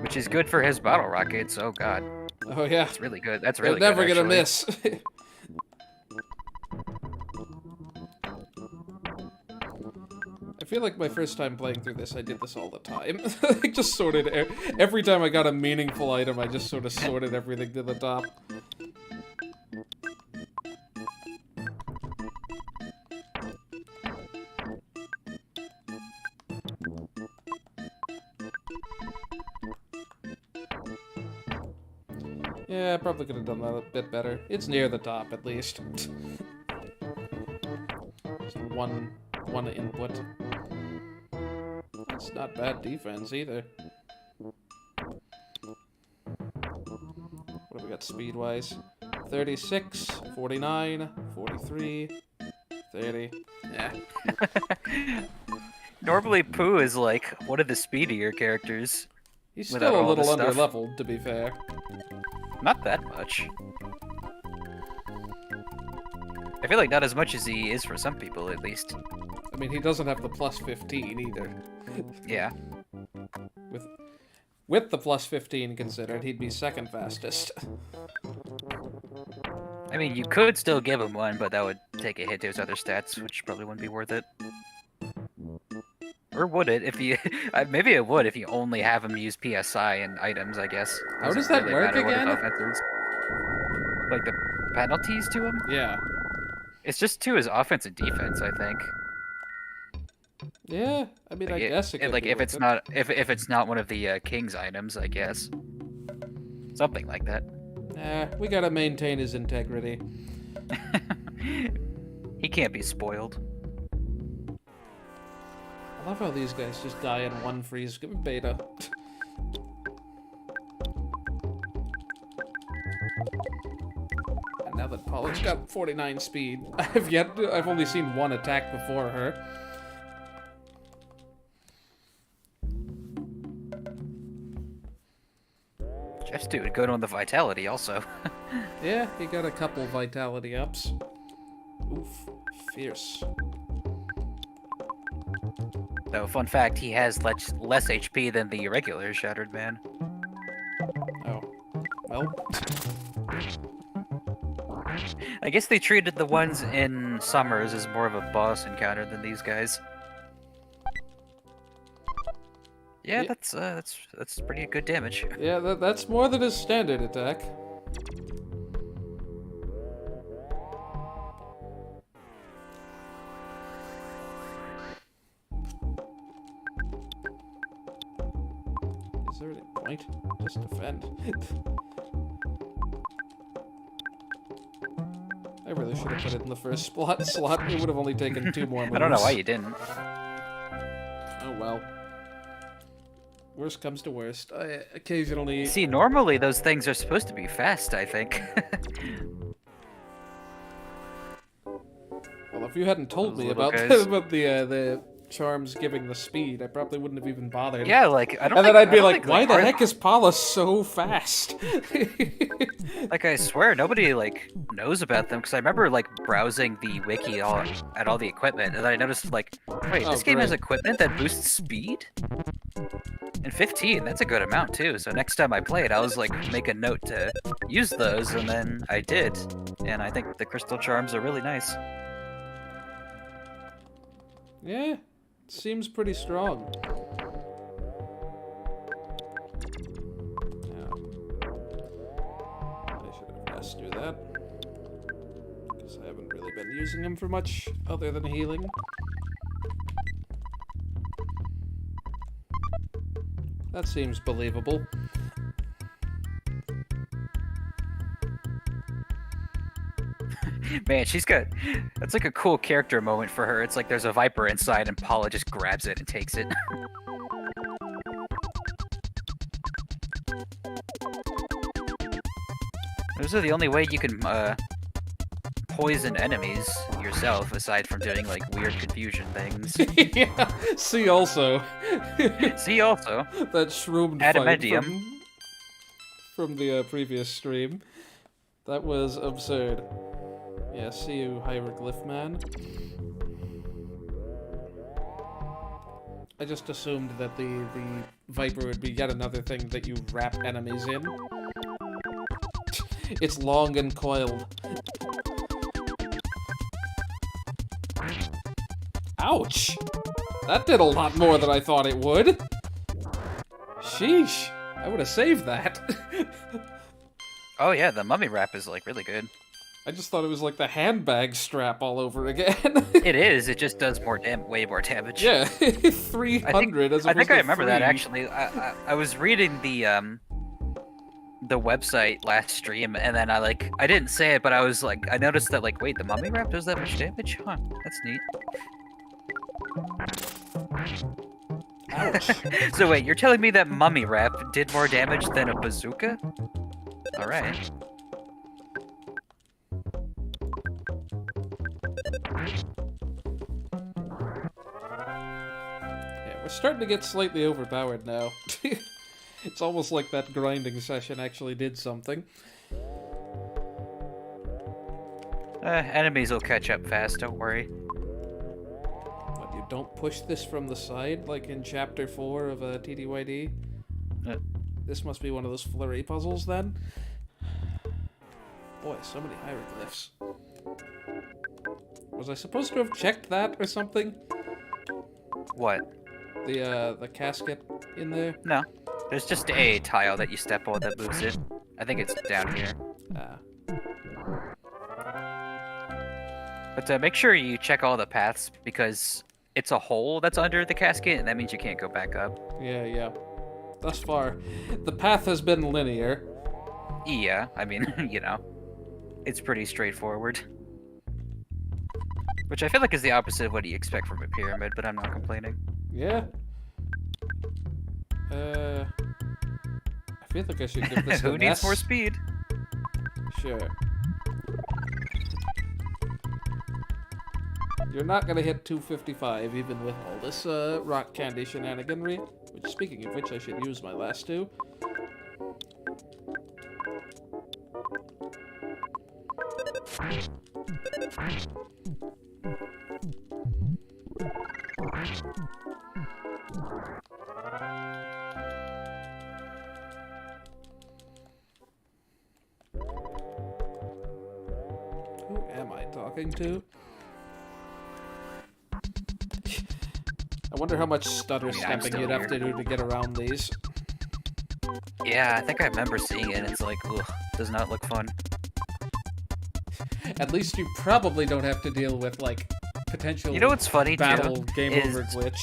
Which is good for his bottle rockets, oh god. Oh yeah. That's really good. That's really They're never good, gonna miss. I feel like my first time playing through this, I did this all the time. I just sorted every time I got a meaningful item, I just sort of sorted everything to the top. Yeah, probably could have done that a bit better. It's near the top, at least. Just one input. It's not bad defense, either. What have we got speed-wise? 36, 49, 43, 30. Yeah. Normally, Pooh is like one of the speedier characters. He's Without still a all little this stuff. under-leveled, to be fair. Not that much. I feel like not as much as he is for some people, at least. I mean, he doesn't have the plus 15 either. Yeah. With the plus 15 considered, he'd be second fastest. I mean, you could still give him one, but that would take a hit to his other stats, which probably wouldn't be worth it. Or would it if you... maybe it would if you only have him use PSI and items, I guess. How does that work again? Like the penalties to him? Yeah. It's just to his offense and defense, I think. Yeah, I mean, I guess it could like be if worth it's it. not if it's not one of the king's items, I guess. Something like that. We gotta maintain his integrity. He can't be spoiled. I love how these guys just die in one freeze. Give him beta. And now that Pollard's got 49 speed, I've only seen one attack before her. Jeff's doing good on the vitality also. Yeah, he got a couple vitality ups. Oof, fierce. So, fun fact, he has less HP than the regular Shattered Man. Oh, well. I guess they treated the ones in Summers as more of a boss encounter than these guys. Yeah, Yeah. that's pretty good damage. Yeah, that's more than his standard attack. Is there any point? Just defend. I really should have put it in the first slot. It would have only taken 2 more moves. I don't know why you didn't. Oh well. Worst comes to worst. I occasionally... See, normally those things are supposed to be fast, I think. Well, if you hadn't told Those me little about guys. about the charms giving the speed, I probably wouldn't have even bothered. Yeah, like, I don't And think, then I'd I be don't like, think, why the our- heck is Paula so fast? Like, I swear, nobody, like, knows about them, because I remember, like, browsing the wiki at all the equipment, and then I noticed, like, wait, Oh, this game has great. equipment that boosts speed? And 15, that's a good amount, too, so next time I play it, I was, like, make a note to use those, and then I did, and I think the crystal charms are really nice. Yeah, seems pretty strong. Yeah. I should have asked you that. Because I haven't really been using him for much other than healing. That seems believable. Man, that's like a cool character moment for her. It's like there's a viper inside and Paula just grabs it and takes it. Those are the only way you can poison enemies yourself, aside from doing like weird confusion things. Yeah, see also. See also, That shroomed fight Adamantium. from the previous stream. That was absurd. Yeah, see you, hieroglyph man. I just assumed that the viper would be yet another thing that you wrap enemies in. It's long and coiled. Ouch! That did a lot more than I thought it would. Sheesh. I would have saved that. oh yeah, the mummy wrap is like really good. I just thought it was like the handbag strap all over again. It is. It just does way more damage. Yeah, 300 as opposed I think to I remember that 3. actually. I was reading the the website last stream, and then I didn't say it, but I noticed that wait, the mummy wrap does that much damage? Huh, that's neat. Ouch. So wait, you're telling me that mummy wrap did more damage than a bazooka? All right. Yeah, we're starting to get slightly overpowered now. It's almost like that grinding session actually did something. Enemies will catch up fast, don't worry. But you don't push this from the side, like in Chapter 4 of TDYD? This must be one of those flurry puzzles, then? Boy, so many hieroglyphs. Was I supposed to have checked that or something? What? The casket in there? No. There's just a tile that you step on that moves it. I think it's down here. Ah. But make sure you check all the paths, because it's a hole that's under the casket, and that means you can't go back up. Yeah. Thus far, the path has been linear. Yeah, I mean, it's pretty straightforward. Which I feel like is the opposite of what you expect from a pyramid, but I'm not complaining. Yeah. I feel like I should give this Who needs more speed? Sure. You're not gonna hit 255 even with all this rock candy shenaniganry. Which, speaking of which, I should use my last two. Who am I talking to? I wonder how much stutter stepping you'd have to do to get around these. Yeah, I think I remember seeing it, and it's like, ugh, does not look fun. At least you probably don't have to deal with, potential You know what's funny, battle too, game is over glitch.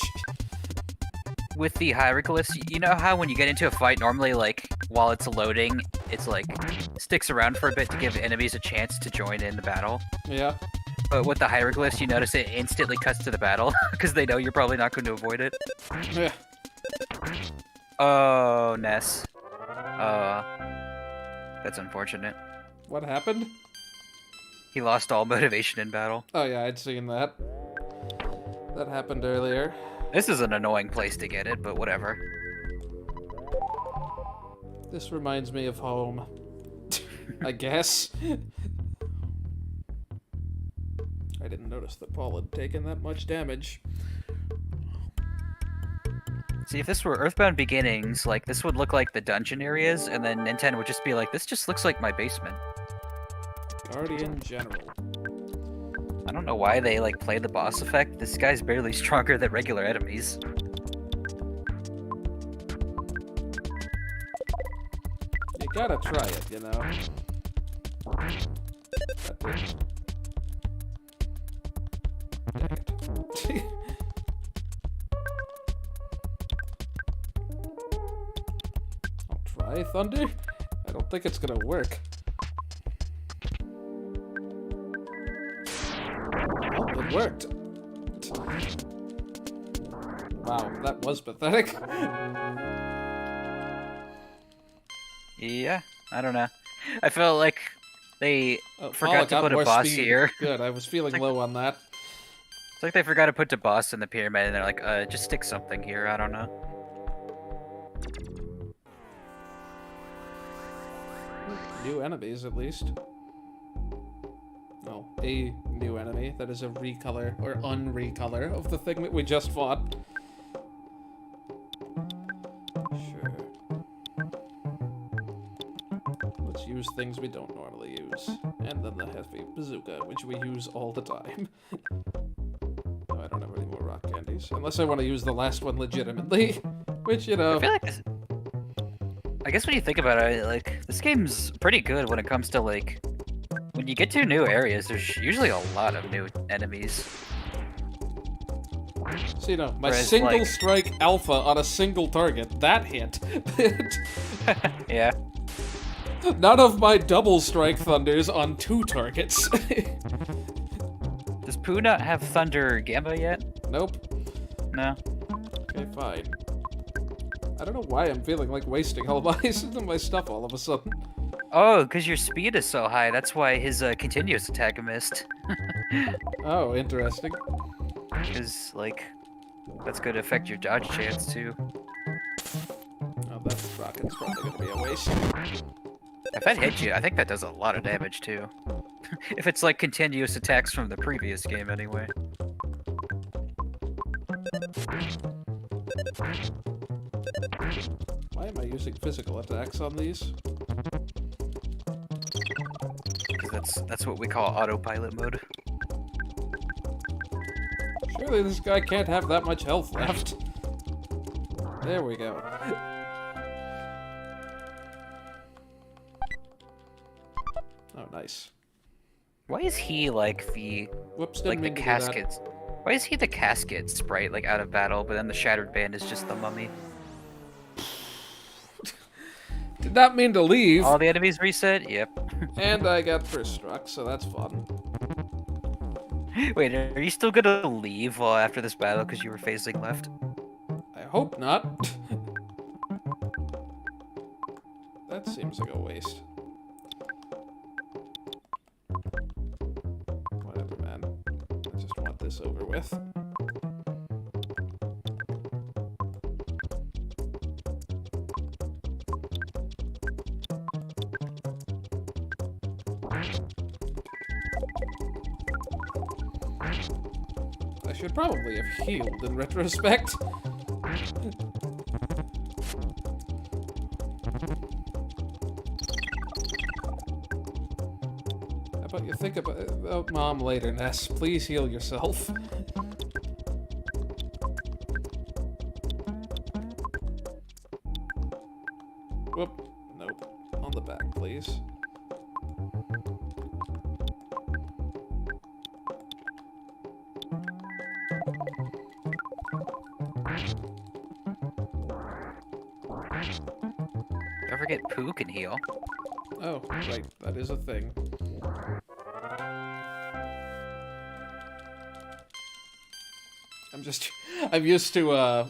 with the hieroglyphs, you know how when you get into a fight, normally, while it's loading, it's, sticks around for a bit to give enemies a chance to join in the battle? Yeah. But with the hieroglyphs, you notice it instantly cuts to the battle, because they know you're probably not going to avoid it. Yeah. Oh, Ness. That's unfortunate. What happened? He lost all motivation in battle. Oh yeah, I'd seen that. That happened earlier. This is an annoying place to get it, but whatever. This reminds me of home. I guess. I didn't notice that Paul had taken that much damage. See, if this were EarthBound Beginnings, this would look like the dungeon areas, and then Nintendo would just be like, this just looks like my basement. Guardian General. I don't know why they, play the boss effect. This guy's barely stronger than regular enemies. You gotta try it, you know. Dang it. I'll try, Thunder. I don't think it's gonna work. Oh, it worked. Wow, that was pathetic. Yeah, I don't know. I felt like they forgot to got put a more boss speed. here. Good, I was feeling low on that. It's like they forgot to put the boss in the pyramid, and they're like, just stick something here, I don't know. New enemies, at least. Oh, a new enemy that is a recolor, or unrecolor, of the thing that we just fought. Sure. Let's use things we don't normally use. And then the heavy bazooka, which we use all the time. No, I don't have any more rock candies. Unless I want to use the last one legitimately. Which, you know... I feel like this... I guess when you think about it, this game's pretty good when it comes to, when you get to new areas, there's usually a lot of new enemies. So, you know, my Whereas, single strike alpha on a single target, that hit. Yeah. None of my double strike thunders on 2 targets. Does Pooh not have Thunder Gamma yet? Nope. No. Okay, fine. I don't know why I'm feeling like wasting all my stuff all of a sudden. Oh, because your speed is so high. That's why his continuous attack missed. Oh, interesting. Because, like, that's going to affect your dodge chance, too. Oh, that rocket's probably gonna be a waste. If that hits you, I think that does a lot of damage, too. If it's, like, continuous attacks from the previous game, anyway. Why am I using physical attacks on these? Because that's what we call autopilot mode. Surely this guy can't have that much health left. There we go. Oh, nice. Why is he, like, the... Whoops, like, didn't the mean to do that. caskets? Why is he the casket sprite, like, out of battle, but then the Shattered Band is just the mummy? Did not mean to leave. All the enemies reset? Yep. And I got first struck, so that's fun. Wait, are you still gonna leave after this battle because you were facing left? I hope not. That seems like a waste. Whatever, man. I just want this over with. I should probably have healed in retrospect. How about you think about Mom later, Ness? Please heal yourself. Whoop. Nope. On the back, please. Don't forget Pooh can heal. Oh, right. That is a thing. I'm used to,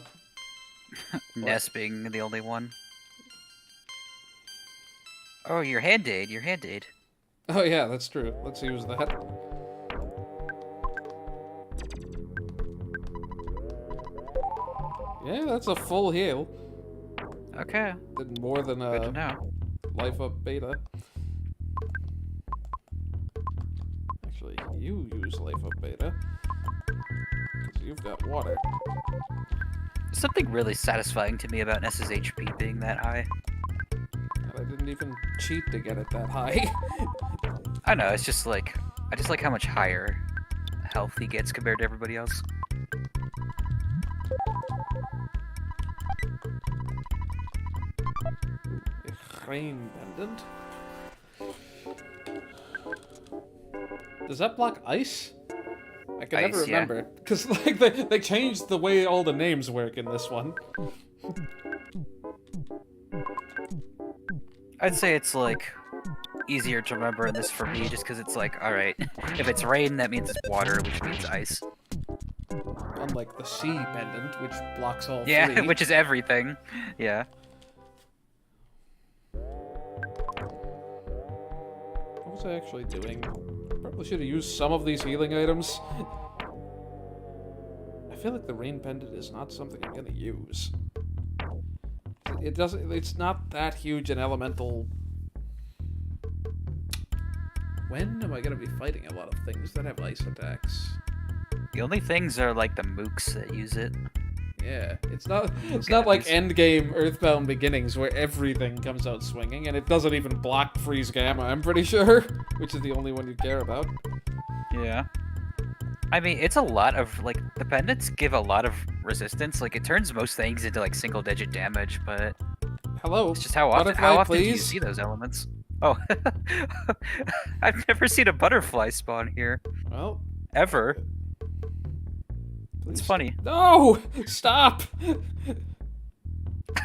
Ness being the only one. Oh, your hand aid, Oh yeah, that's true. Let's use that. Yeah, that's a full heal. Okay. Did more than Good to know. life up beta. Actually, you use life up beta. Because you've got water. There's something really satisfying to me about Ness's HP being that high. And I didn't even cheat to get it that high. I know, it's just like, I just like how much higher health he gets compared to everybody else. Rain Pendant. Does that block ice? I can never Ice, yeah. remember. Because like they changed the way all the names work in this one. I'd say it's like easier to remember in this for me just because it's like, alright, if it's rain, that means it's water, which means ice. Unlike the sea pendant, which blocks all Yeah, three. which is everything. Yeah. What was I actually doing? Probably should have used some of these healing items. I feel like the rain pendant is not something I'm gonna use. It doesn't. It's not that huge an elemental. When am I gonna be fighting a lot of things that have ice attacks? The only things are like the mooks that use it. Yeah, it's not like endgame Earthbound Beginnings where everything comes out swinging, and it doesn't even block Freeze Gamma, I'm pretty sure, which is the only one you care about. Yeah. I mean, it's a lot of, like, the pendants give a lot of resistance. Like, it turns most things into, like, single-digit damage, but Hello, it's just how often do you see those elements? Oh, I've never seen a butterfly spawn here. Well, Ever. please. It's funny. No! Stop!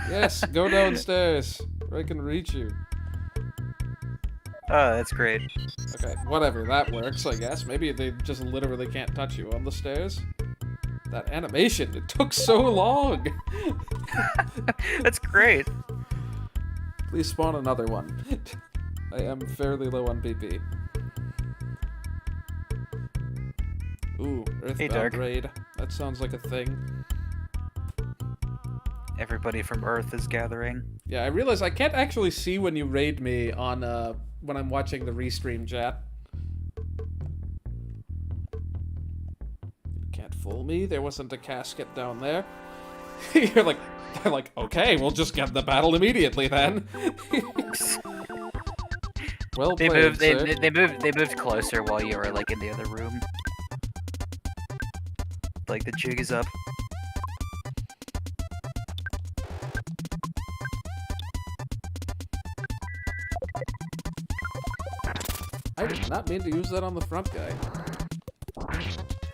Yes, go downstairs, where I can reach you. Oh, that's great. Okay, whatever, that works, I guess. Maybe they just literally can't touch you on the stairs. That animation, it took so long! That's great. Please spawn another one. I am fairly low on PP. Ooh, Hey, EarthBound Dark. raid. That sounds like a thing. Everybody from Earth is gathering. Yeah, I realize I can't actually see when you raid me on, when I'm watching the restream chat. You can't fool me, there wasn't a casket down there. They're like, okay, we'll just get in the battle immediately then. Well They played, moved. sir. They moved closer while you were like in the other room. Like the jig is up. I did not mean to use that on the front guy.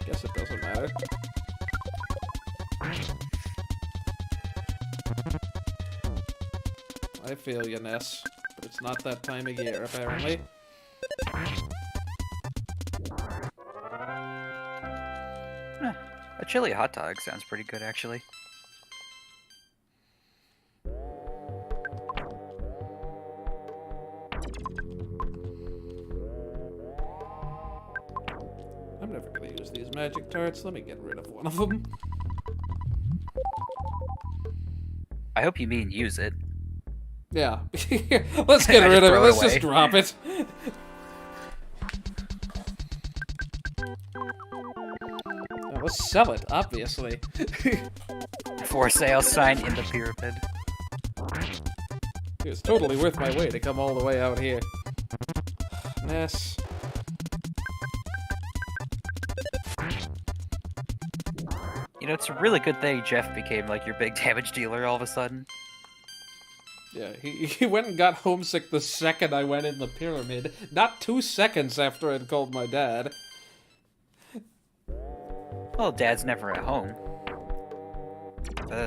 Guess it doesn't matter. I feel you, Ness, but it's not that time of year, apparently. A chili hot dog sounds pretty good, actually. I'm never gonna use these magic tarts. Let me get rid of one of them. I hope you mean use it. Yeah. Let's get rid of it. Throw it Let's away. just drop it. Oh, let's sell it, obviously. For sale sign in the pyramid. It was totally worth my way to come all the way out here. Ness. You know, it's a really good thing Jeff became like your big damage dealer all of a sudden. Yeah, he went and got homesick the second I went in the pyramid. Not 2 seconds after I'd called my dad. Well, Dad's never at home.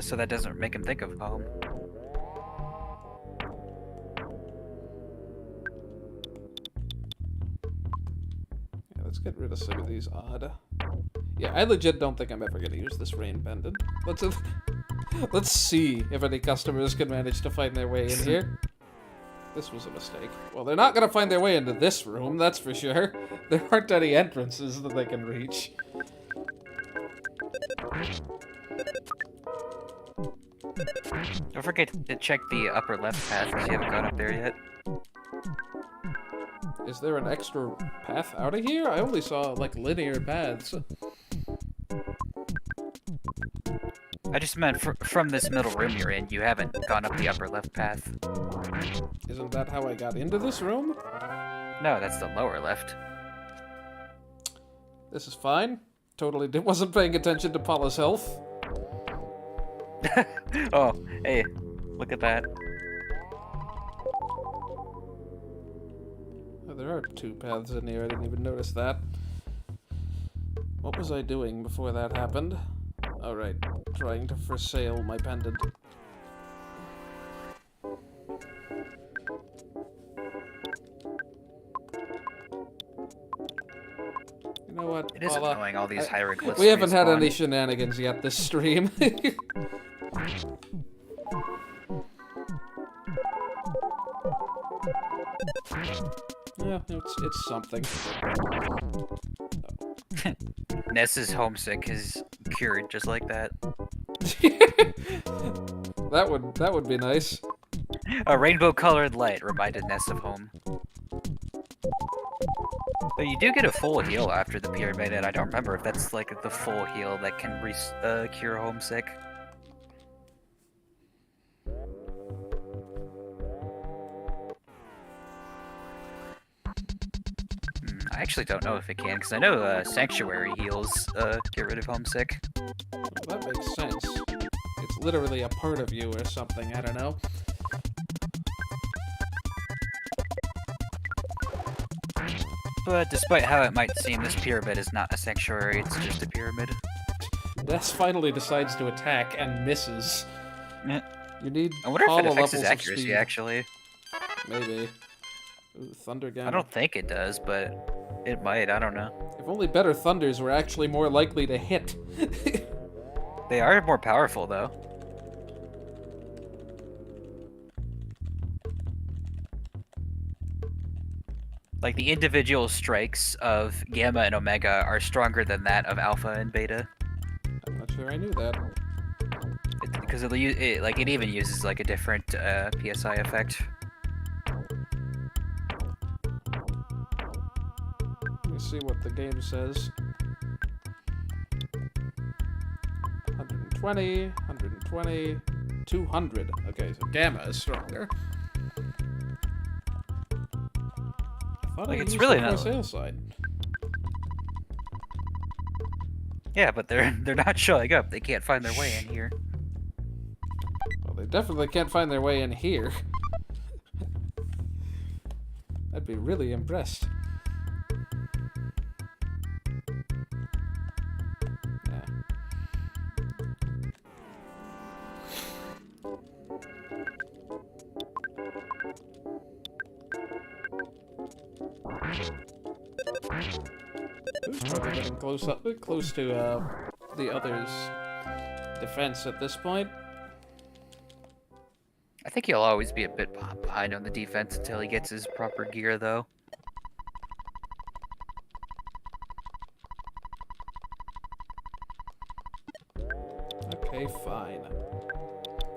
So that doesn't make him think of home. Yeah, let's get rid of some of these odd. Yeah, I legit don't think I'm ever gonna use this rain pendant. Let's see if any customers can manage to find their way in here. This was a mistake. Well, they're not gonna find their way into this room, that's for sure. There aren't any entrances that they can reach. Don't forget to check the upper left path because you haven't gone up there yet. Is there an extra path out of here? I only saw, like, linear paths. I just meant from this middle room you're in, you haven't gone up the upper left path. Isn't that how I got into this room? No, that's the lower left. This is fine. Totally wasn't paying attention to Paula's health. Oh, hey, look at that. Oh, there are 2 paths in here. I didn't even notice that. What was I doing before that happened? Oh, right. Trying to for sale my pendant. You know what, It is Paula? annoying, all these hieroglyphs. We haven't had respawn. any shenanigans yet this stream. Yeah, it's something. Ness's homesick is cured just like that. That would be nice. A rainbow-colored light reminded Ness of home. But you do get a full heal after the pyramid, and I don't remember if that's like the full heal that can cure homesick. I actually don't know if it can, because I know Sanctuary heals get rid of homesick. Well, that makes sense. It's literally a part of you or something, I don't know. But despite how it might seem, this pyramid is not a sanctuary, it's just a pyramid. Ness finally decides to attack and misses. Eh. You need I wonder if Paula it affects levels his of accuracy, speed. actually. Maybe. Ooh, Thunder Gamma. I don't think it does, but it might. I don't know. If only better Thunders were actually more likely to hit. They are more powerful, though. Like, the individual strikes of Gamma and Omega are stronger than that of Alpha and Beta. I'm not sure I knew that. Because it even uses, like, a different PSI effect. Let me see what the game says. 120, 120, 200. Okay, so Gamma is stronger. I thought Like, I it's used really the for not- sale side. Yeah, but they're not showing up. They can't find their way in here. Well, they definitely can't find their way in here. I'd be really impressed. Yeah. Who's probably getting close to the other's defense at this point. I think he'll always be a bit behind on the defense until he gets his proper gear, though. Okay, fine.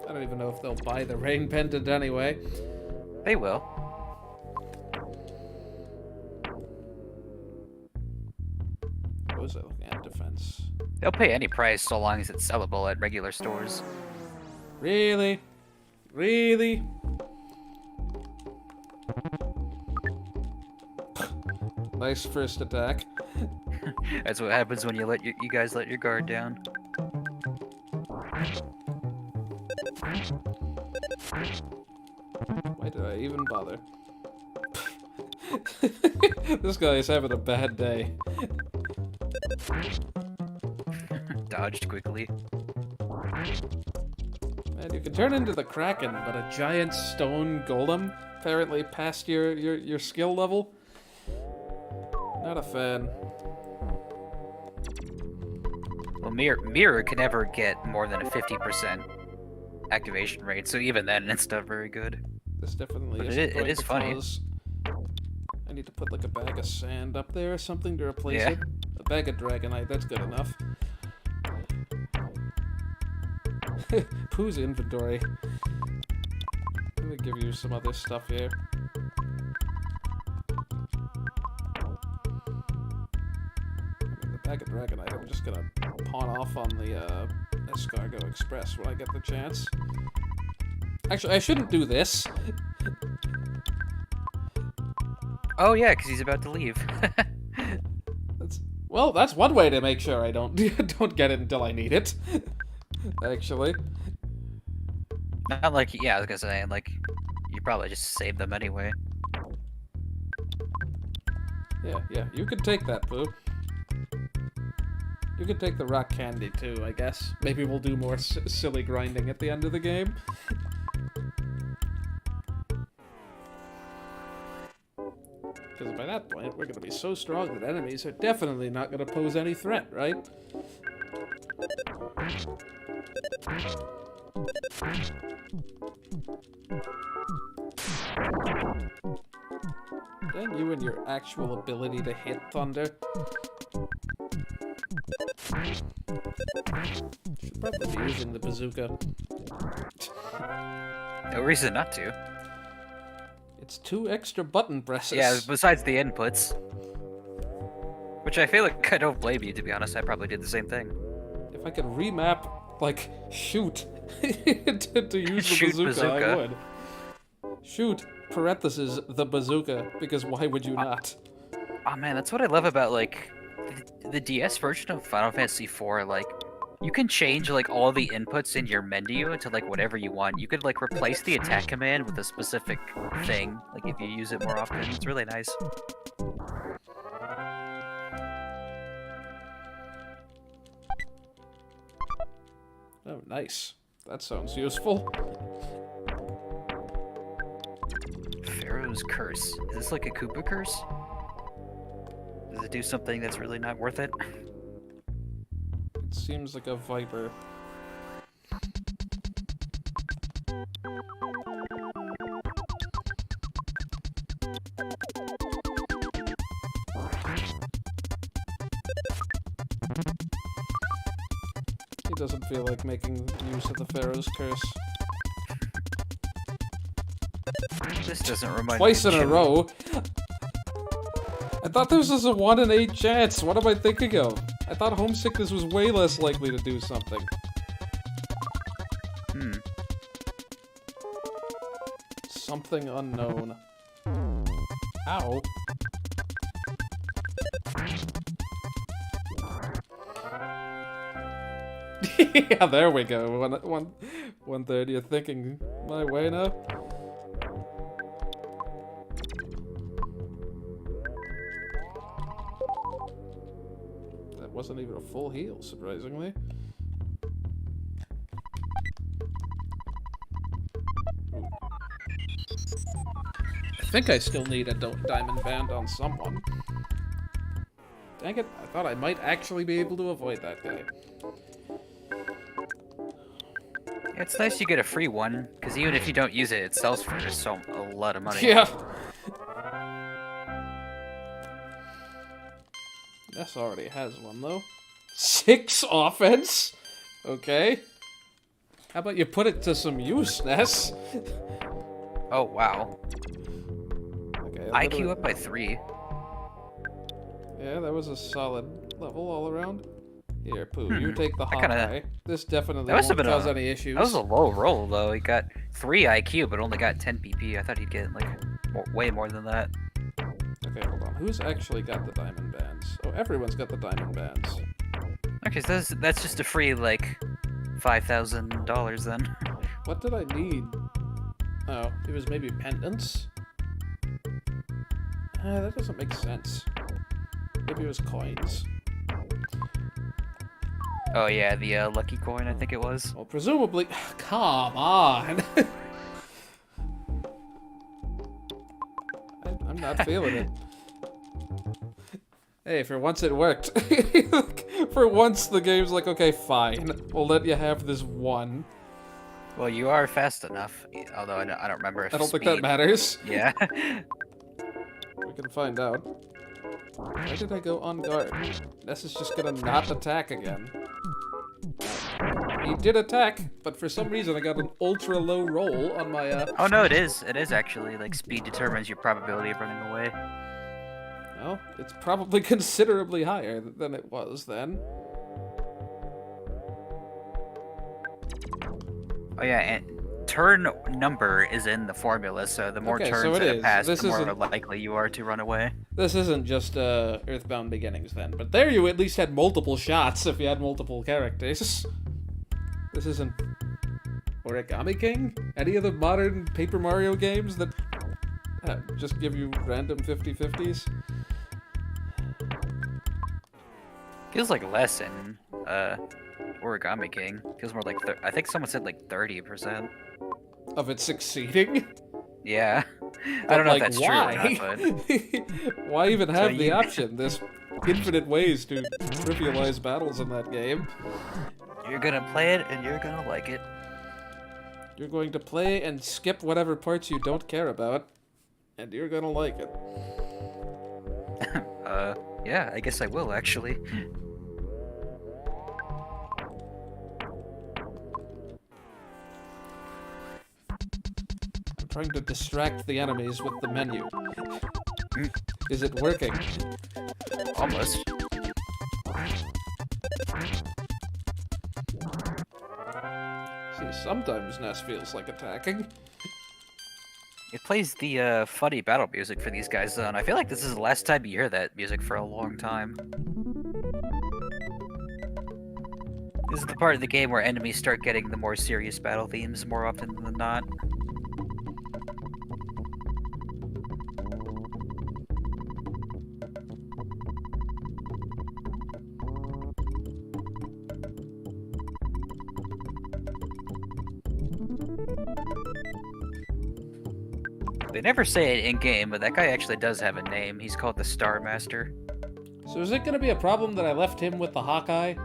I don't even know if they'll buy the Rain Pendant anyway. They will. What was I looking at? Defense. They'll pay any price so long as it's sellable at regular stores. Really? Really? Nice first attack. That's what happens when you let you guys let your guard down. Why did I even bother? This guy is having a bad day. Dodged quickly. Man, you can turn into the Kraken, but a giant stone golem apparently past your skill level. Not a fan. Well, mirror can never get more than a 50% activation rate, so even then, it's not very good. This definitely But isn't it going is to funny. cause- I need to put like a bag of sand up there or something to replace Yeah. it. A bag of Dragonite, that's good enough. Pooh's inventory. Let me give you some other stuff here. The bag of Dragonite, I'm just gonna pawn off on the Escargot Express when I get the chance. Actually, I shouldn't do this. Oh yeah, because he's about to leave. That's one way to make sure I don't don't get it until I need it. Actually, Not like, yeah, I was gonna say, like, you probably just save them anyway. yeah, you can take that, Pooh. You can take the rock candy too, I guess. Maybe we'll do more silly grinding at the end of the game. Because by that point, we're gonna be so strong that enemies are definitely not gonna pose any threat, right? Then you and your actual ability to hit thunder. Should probably be using the bazooka. No reason not to. It's 2 extra button presses. Yeah, besides the inputs. Which I feel like I don't blame you, to be honest. I probably did the same thing. If I could remap, like, shoot to use the Shoot bazooka, I bazooka. would. Shoot, parentheses, the bazooka, because why would you not? Oh man, that's what I love about, like, the DS version of Final Fantasy IV. Like, you can change, like, all the inputs in your menu to, like, whatever you want. You could, like, replace the attack command with a specific thing, like, if you use it more often. It's really nice. Oh, nice. That sounds useful. Pharaoh's Pharaoh's Curse. Is this like a Koopa curse? Does it do something that's really not worth it? It seems like a viper. He doesn't feel like making use of the Pharaoh's Curse. This doesn't remind me Twice of in a Chili. row. I thought this was a 1 in 8 chance. What am I thinking of? I thought homesickness was way less likely to do something. Something unknown. Ow. Yeah, there we go. 130. You're thinking my way now? That wasn't even a full heal, surprisingly. I think I still need a diamond band on someone. Dang it, I thought I might actually be able to avoid that guy. It's nice you get a free one, because even if you don't use it, it sells for just a lot of money. Yeah. Ness already has one, though. 6 offense? Okay. How about you put it to some use, Ness? Oh, wow. Okay, IQ up by 3. Yeah, that was a solid level all around. Here, Pooh, you take the kinda- Hawkeye. This definitely That must have won't been cause any issues. That was a low roll, though. He got 3 IQ, but only got 10 PP. I thought he'd get, like, way more than that. Okay, hold on. Who's actually got the diamond bands? Oh, everyone's got the diamond bands. Okay, so that's just a free, like, $5,000 then. What did I need? Oh, it was maybe pendants? That doesn't make sense. Maybe it was coins. Oh, yeah, the lucky coin, I think it was. Well, presumably... Come on! I'm not feeling it. Hey, for once it worked. For once the game's like, okay, fine. We'll let you have this one. Well, you are fast enough, although I don't remember if I don't think speed... that matters. Yeah. We can find out. Why did I go on guard? Ness is just gonna not attack again. He did attack, but for some reason I got an ultra low roll on my, Oh, no, it is. It is actually, like, speed determines your probability of running away. Well, it's probably considerably higher than it was then. Oh, yeah, and turn number is in the formula, so the more Okay, turns so it that have is. passed, This the more isn't- likely you are to run away. This isn't just EarthBound Beginnings then, but there you at least had multiple shots if you had multiple characters. This isn't Origami King? Any of the modern Paper Mario games that just give you random 50-50s? Feels like less in Origami King. Feels more like I think someone said like 30%. Of it succeeding? Yeah. But, I don't know like, if that's why? true or not, but Why even have the you- option? There's infinite ways to trivialize battles in that game. you're gonna play it and you're gonna like it. You're going to play and skip whatever parts you don't care about, and you're gonna like it. Yeah, I guess I will actually. I'm trying to distract the enemies with the menu. Is it working? Almost. See, sometimes Ness feels like attacking. It plays the funny battle music for these guys, though, and I feel like this is the last time you hear that music for a long time. This is the part of the game where enemies start getting the more serious battle themes more often than not. They never say it in game, but that guy actually does have a name. He's called the Star Master. So is it gonna be a problem that I left him with the Hawkeye?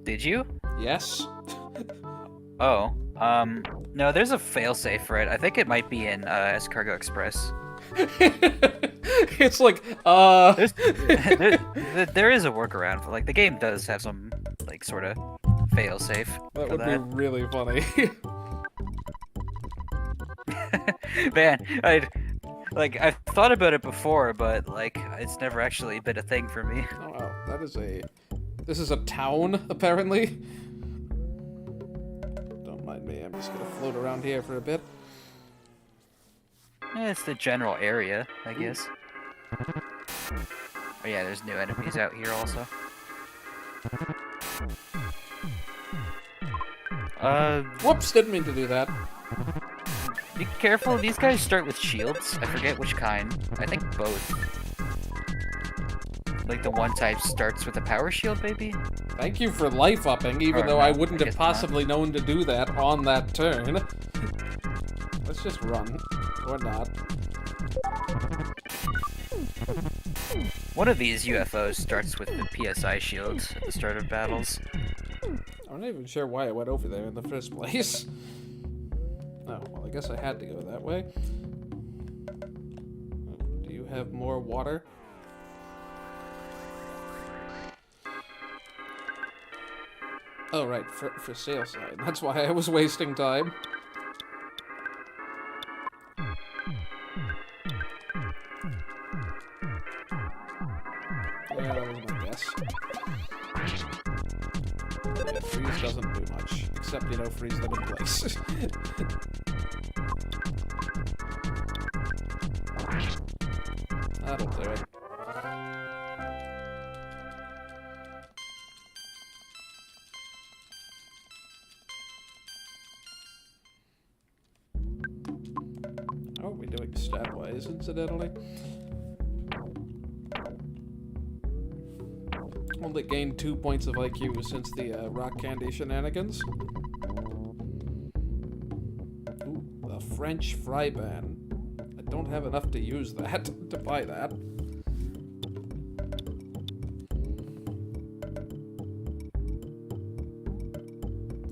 Did you? Yes. Oh, no, there's a failsafe for it. I think it might be in Cargo Express. It's like, there is a workaround for, like, the game does have some, like, sort of failsafe. That would be really funny. Man, I've thought about it before, but, like, it's never actually been a thing for me. Oh, wow. This is a town, apparently. Don't mind me, I'm just gonna float around here for a bit. Yeah, it's the general area, I guess. Oh yeah, there's new enemies out here also. Whoops, didn't mean to do that. Be careful, these guys start with shields. I forget which kind. I think both. Like the one type starts with a power shield, maybe? Thank you for life upping, even though no, I wouldn't I have guess possibly known to do that on that turn. Let's just run. Or not. One of these UFOs starts with the PSI shields at the start of battles. I'm not even sure why I went over there in the first place. Oh, well, I guess I had to go that way. Do you have more water? Oh, right, for sale sign. That's why I was wasting time. Yeah, that was my guess. Yeah, freeze doesn't do much, except, you know, freeze them in place. That'll do it. Oh, we're doing stat-wise, incidentally. Only gained 2 points of IQ since the rock candy shenanigans. Ooh, a French fry pan. I don't have enough to use that, to buy that.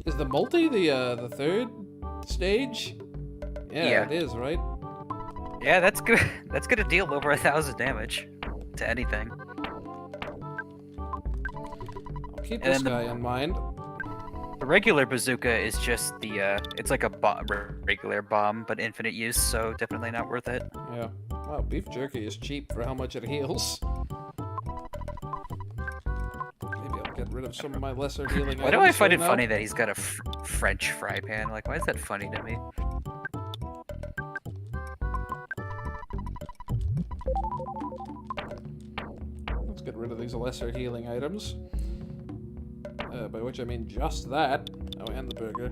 Is the multi the third stage? Yeah, it is, right? Yeah, that's good. That's gonna deal over 1,000 damage to anything. I'll keep this guy in mind. The regular bazooka is just the, it's like a regular bomb, but infinite use, so definitely not worth it. Yeah. Wow, beef jerky is cheap for how much it heals. Maybe I'll get rid of some of my lesser healing items. Why do I find it now. funny that he's got a French fry pan? Like, why is that funny to me? Let's get rid of these lesser healing items. By which I mean just that. Oh, and the burger.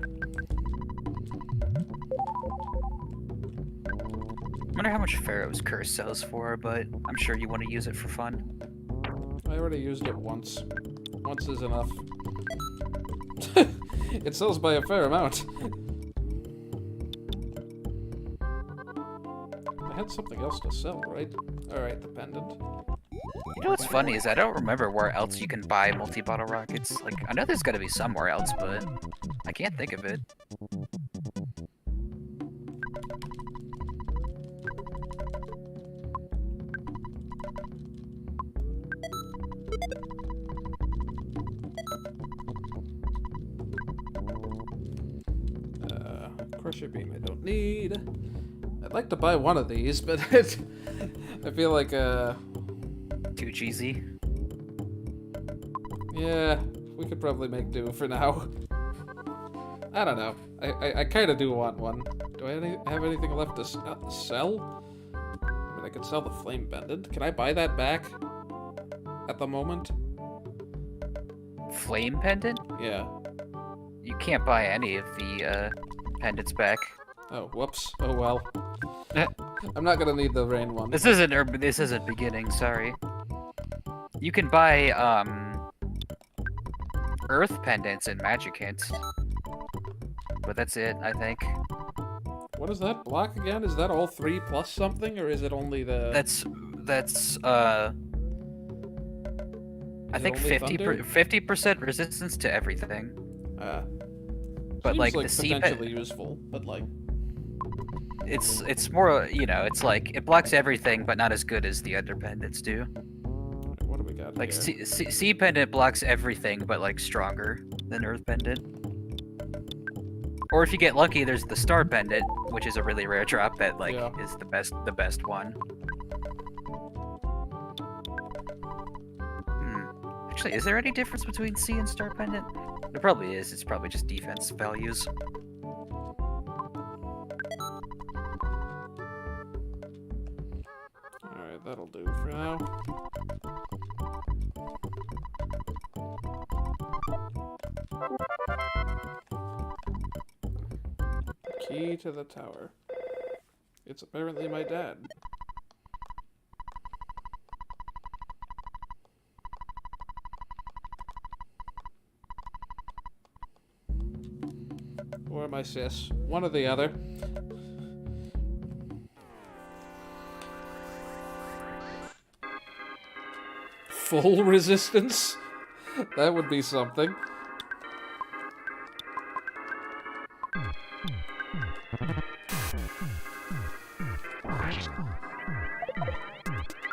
I wonder how much Pharaoh's Curse sells for, but I'm sure you want to use it for fun. I already used it once. Once is enough. It sells by a fair amount. I had something else to sell, right? Alright, the pendant. You know what's funny is I don't remember where else you can buy multi-bottle rockets. Like, I know there's gotta be somewhere else, but I can't think of it. Crusher beam I don't need. I'd like to buy one of these, but I feel like, Too cheesy. yeah, we could probably make do for now. I don't know. I kind of do want one. Do I have anything left to sell? I mean, I could sell the flame pendant. Can I buy that back? At the moment? Flame pendant? Yeah. You can't buy any of the pendants back. Oh, whoops. Oh well. I'm not gonna need the rain one. This isn't beginning, sorry. You can buy earth pendants and magic hints. But that's it, I think. What is that block again? Is that all 3 plus something, or is it only the... That's I think only thunder? 50% resistance to everything. But seems like like the sea potentially useful, but like... it's more, you know, it's like it blocks everything, but not as good as the other pendants do. What do we got Like here? sea pendant blocks everything, but like stronger than earth pendant. Or if you get lucky, there's the star pendant, which is a really rare drop that like is the best one. Actually, is there any difference between sea and star pendant? There probably is. It's probably just defense values. Alright, that'll do for now. Key to the tower. It's apparently my dad. Or my sis. One or the other. Full resistance? That would be something.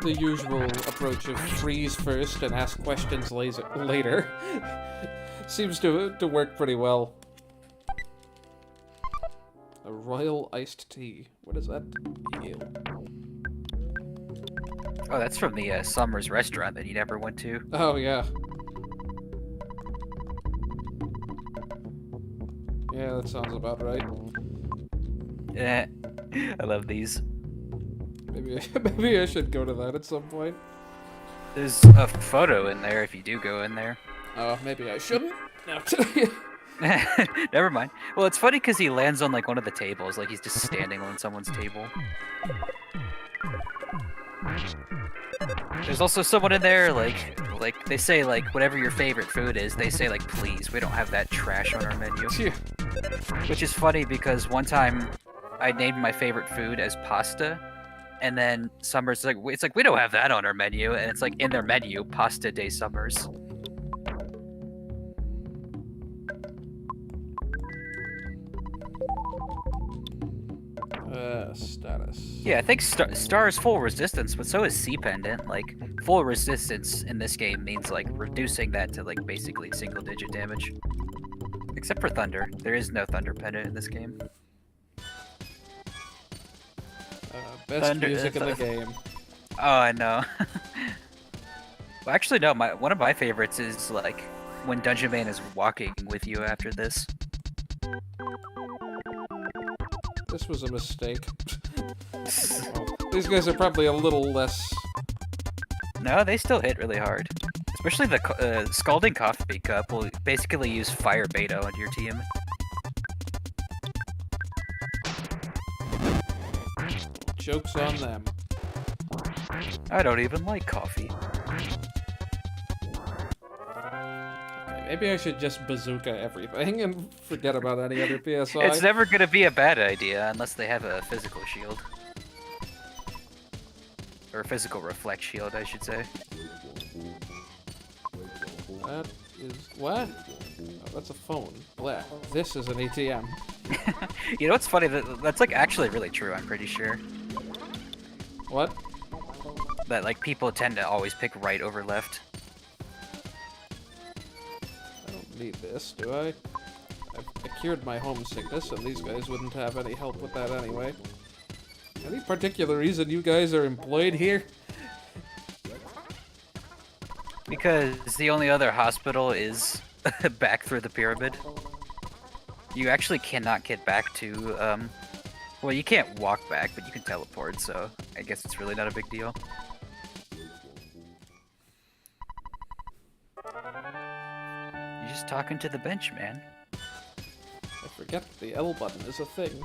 The usual approach of freeze first and ask questions later seems to work pretty well. A royal iced tea. What is that? Ew. Oh, that's from the Summers restaurant that you never went to. Oh, yeah. Yeah, that sounds about right. Yeah, I love these. Maybe I should go to that at some point. There's a photo in there if you do go in there. Oh, maybe I shouldn't. No. Never mind. Well, it's funny because he lands on like one of the tables, like he's just standing on someone's table. There's also someone in there, like they say, like whatever your favorite food is, they say like, please, we don't have that trash on our menu. Yeah. Which is funny because one time I named my favorite food as pasta, and then Summers like, it's like we don't have that on our menu, and it's like in their menu, Pasta de Summers. Status. Yeah, I think Star is full resistance, but so is Sea Pendant. Like, full resistance in this game means, like, reducing that to, like, basically single-digit damage. Except for Thunder. There is no Thunder Pendant in this game. Best music in the game. Oh, I know. Well, actually, no, one of my favorites is, like, when Dungeon Man is walking with you after this. This was a mistake. Oh, these guys are probably a little less... No, they still hit really hard. Especially the Scalding Coffee Cup will basically use Fire Beta on your team. Joke's on them. I don't even like coffee. Maybe I should just bazooka everything and forget about any other PSI. It's never gonna be a bad idea unless they have a physical shield. Or a physical reflect shield, I should say. That is... what? Oh, that's a phone. Blah. This is an ATM. You know what's funny? That's like actually really true, I'm pretty sure. What? That like people tend to always pick right over left. I don't need this, do I? I cured my homesickness, and these guys wouldn't have any help with that anyway. Any particular reason you guys are employed here? Because the only other hospital is back through the pyramid. You actually cannot get back to, well, you can't walk back, but you can teleport, so I guess it's really not a big deal. You're just talking to the bench, man. I forget the L button is a thing.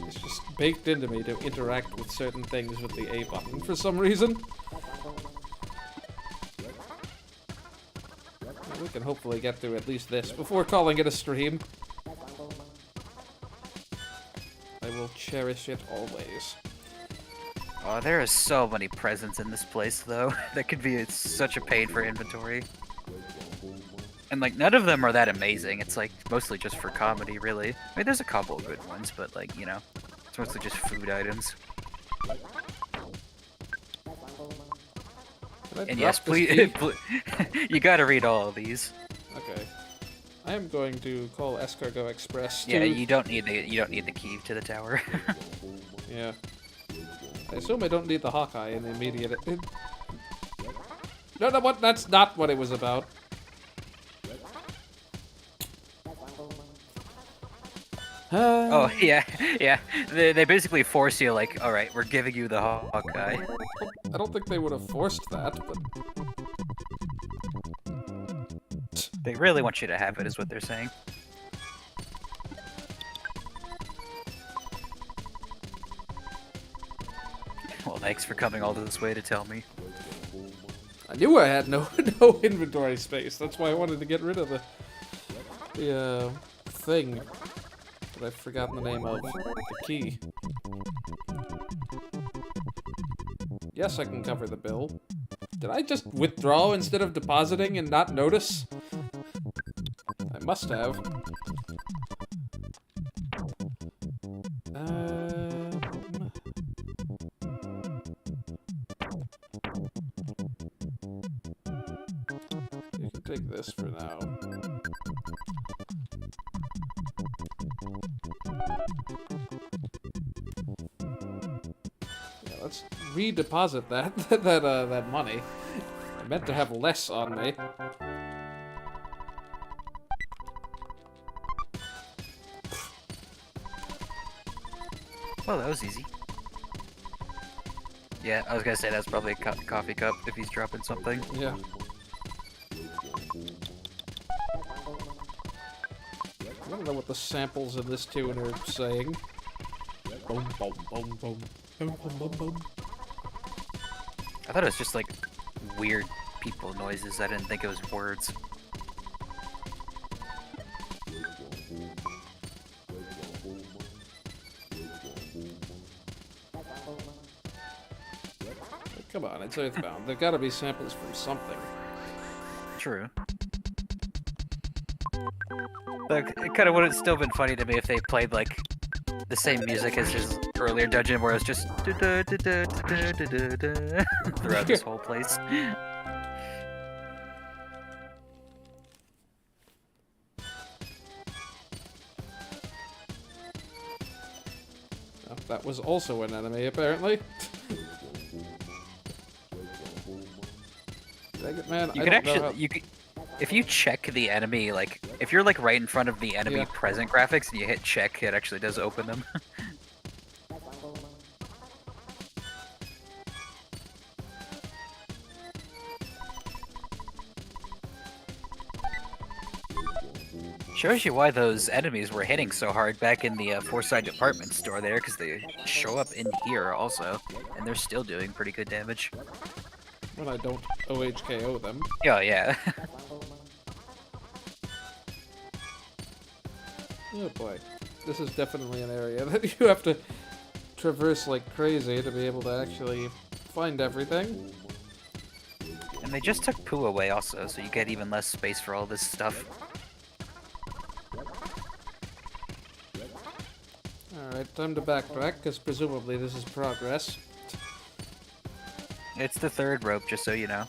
It's just baked into me to interact with certain things with the A button for some reason. Oh, we can hopefully get through at least this before calling it a stream. I will cherish it always. Oh, there are so many presents in this place, though. That could be such a pain for inventory. And, like, none of them are that amazing. It's, like, mostly just for comedy, really. I mean, there's a couple of good ones, but, like, you know, it's mostly just food items. And yes, please, you gotta read all of these. Okay. I am going to call Escargot Express to... Yeah, you don't need the key to the tower. Yeah. I assume I don't need the Hawkeye in the immediate... No, what? That's not what it was about. Oh, yeah. They basically force you, like, alright, we're giving you the Hawkeye. I don't think they would have forced that, but... They really want you to have it, is what they're saying. Well, thanks for coming all this way to tell me. I knew I had no inventory space. That's why I wanted to get rid of the thing that I've forgotten the name of. The key. Yes, I can cover the bill. Did I just withdraw instead of depositing and not notice? I must have. You can take this for now. Yeah, let's redeposit that money. I meant to have less on me. Well, that was easy. Yeah, I was gonna say that's probably a coffee cup if he's dropping something. Yeah. I don't know what the samples in this tune are saying. Boom, boom, boom, boom. Boom, boom, boom, boom. I thought it was just like weird people noises. I didn't think it was words. Come on, it's EarthBound. There gotta be samples from something. True. Like, it kind of would have still been funny to me if they played like the same music as his earlier dungeon, where it was just throughout this whole place. Oh, that was also an enemy, apparently. Dang it, man. You could actually, if you check the enemy, like, if you're like right in front of the enemy present graphics and you hit check, it actually does open them. Shows you why those enemies were hitting so hard back in the Forsyth department store there, because they show up in here also, and they're still doing pretty good damage. When I don't OHKO them. Oh, yeah. Oh boy. This is definitely an area that you have to traverse like crazy to be able to actually find everything. And they just took poo away also, so you get even less space for all this stuff. Alright, time to backtrack, because presumably this is progress. It's the third rope, just so you know.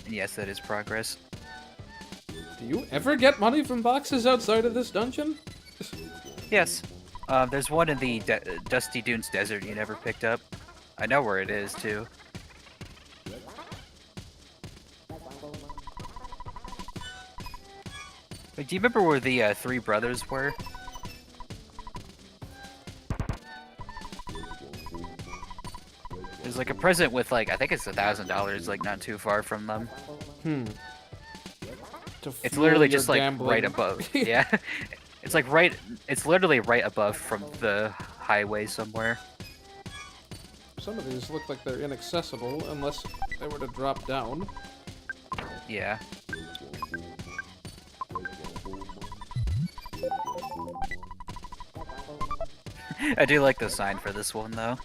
And yes, that is progress. Do you ever get money from boxes outside of this dungeon? Yes. There's one in the Dusty Dunes Desert you never picked up. I know where it is, too. Wait, do you remember where the three brothers were? There's like a present with like, I think it's $1,000, like not too far from them. It's literally just like right above. Yeah. It's like it's literally right above from the highway somewhere. Some of these look like they're inaccessible unless they were to drop down. Yeah. I do like the sign for this one, though.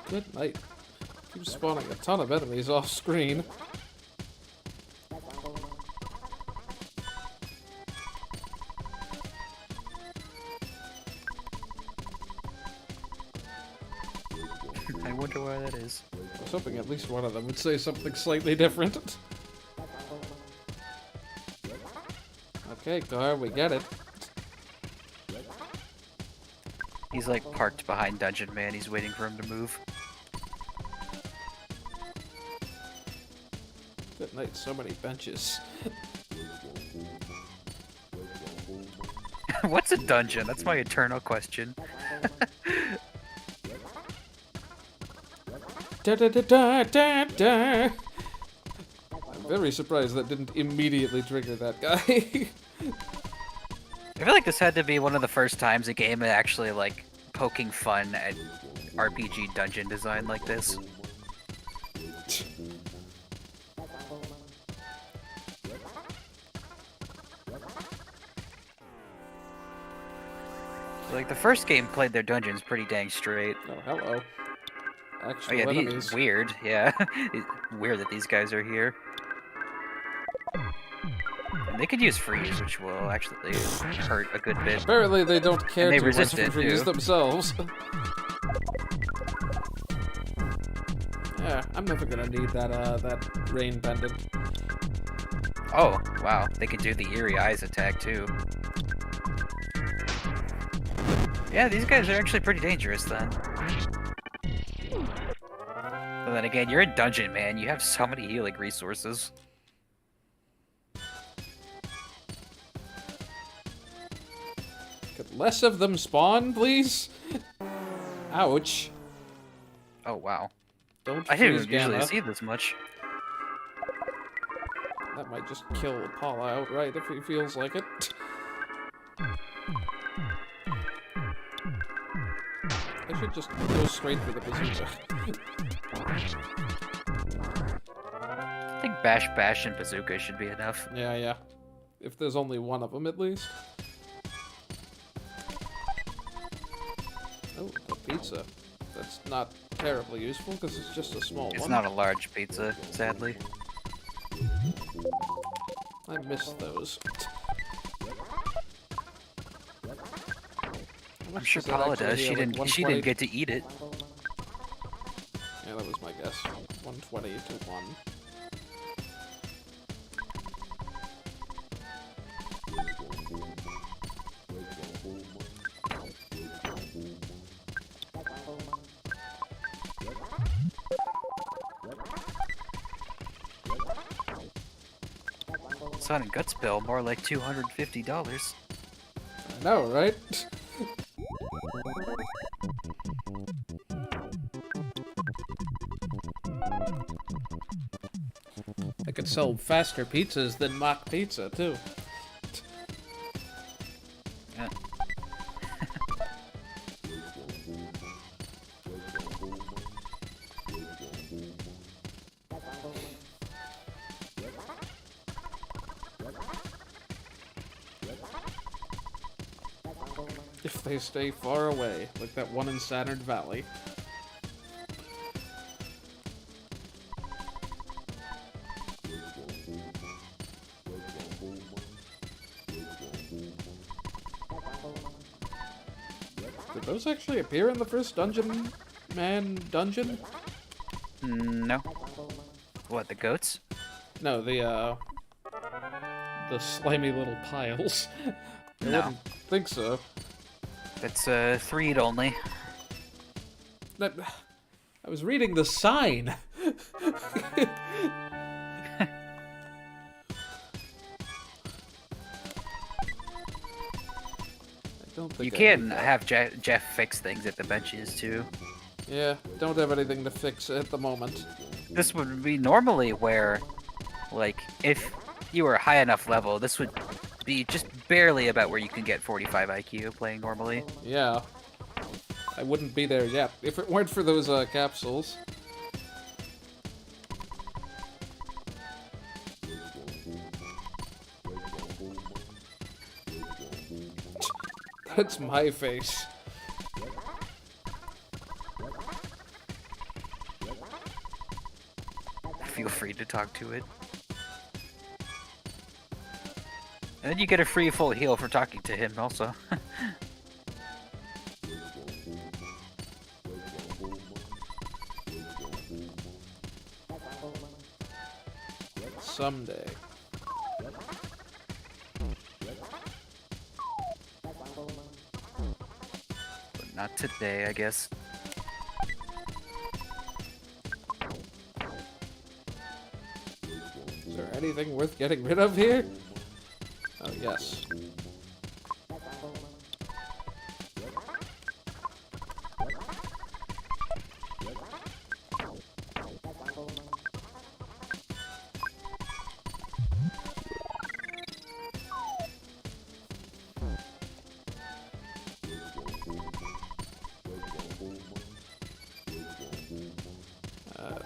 Good night. Keep spawning a ton of enemies off screen. I wonder why that is. I was hoping at least one of them would say something slightly different. Okay, Gar, we get it. He's like parked behind Dungeon Man. He's waiting for him to move. Good night, so many benches. What's a dungeon? That's my eternal question. Da da da da da da. I'm very surprised that didn't immediately trigger that guy. I feel like this had to be one of the first times a game actually like poking fun at RPG dungeon design like this. Like the first game played their dungeons pretty dang straight. Oh, hello. Oh Actual yeah, enemies. weird. Yeah, It's weird that these guys are here. And they could use freeze, which will actually hurt a good bit. Apparently they don't care And they too much resist for it, freeze too. themselves. Yeah, I'm never gonna need that rain pendant. Oh wow, they can do the eerie eyes attack too. Yeah, these guys are actually pretty dangerous then. But then again, you're a dungeon, man. You have so many healing resources. Could less of them spawn, please? Ouch. Oh wow. Don't I freeze didn't usually Gamma. see this much. That might just kill Paula outright if he feels like it. I should just go straight for the bazooka. I think Bash Bash and Bazooka should be enough. Yeah, yeah. If there's only one of them, at least. Oh, the pizza. That's not terribly useful, because it's just a small It's one. not a large pizza, sadly. I miss those. I'm sure Paula does. She didn't get to eat it. Yeah, that was my guess. 120 to 1. Sun and Guts bill, more like $250. I know, right? I could sell faster pizzas than mock pizza, too. Yeah. If they stay far away, like that one in Saturn Valley. Did those actually appear in the first Dungeon Man dungeon? No. What, the goats? No, the slimy little piles. I No. wouldn't think so. That's 3'd only. That, I was reading the sign. Don't think You I can need that. have Jeff fix things at the benches too. Yeah, don't have anything to fix at the moment. This would be normally where, like, if you were a high enough level, this would be just barely about where you can get 45 IQ playing normally. Yeah. I wouldn't be there yet if it weren't for those capsules. That's my face. Feel free to talk to it. And then you get a free full heal for talking to him also. Someday. But not today, I guess. Is there anything worth getting rid of here? Oh, yes.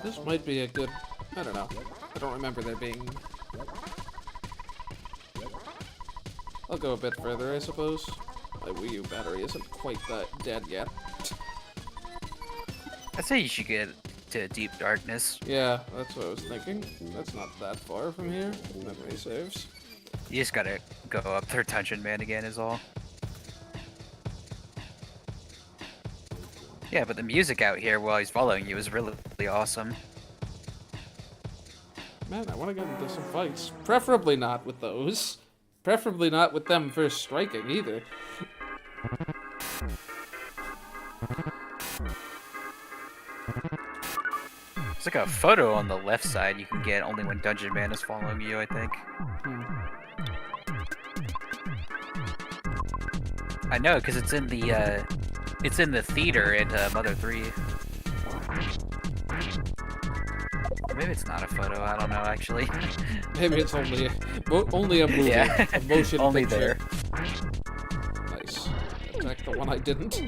This might be a good... I don't know. I don't remember there being... I'll go a bit further, I suppose. My Wii U battery isn't quite that dead yet. I'd say you should get to Deep Darkness. Yeah, that's what I was thinking. That's not that far from here. Memory saves. You just gotta go up through Dungeon Man again is all. Yeah, but the music out here while he's following you is really awesome. Man, I want to get into some fights. Preferably not with those. Preferably not with them first striking, either. There's like a photo on the left side you can get only when Dungeon Man is following you, I think. I know, because it's in the theater at Mother 3. Maybe it's not a photo, I don't know, actually. Maybe it's only a movie. Yeah, A motion only picture. there. Nice. Attack the one I didn't.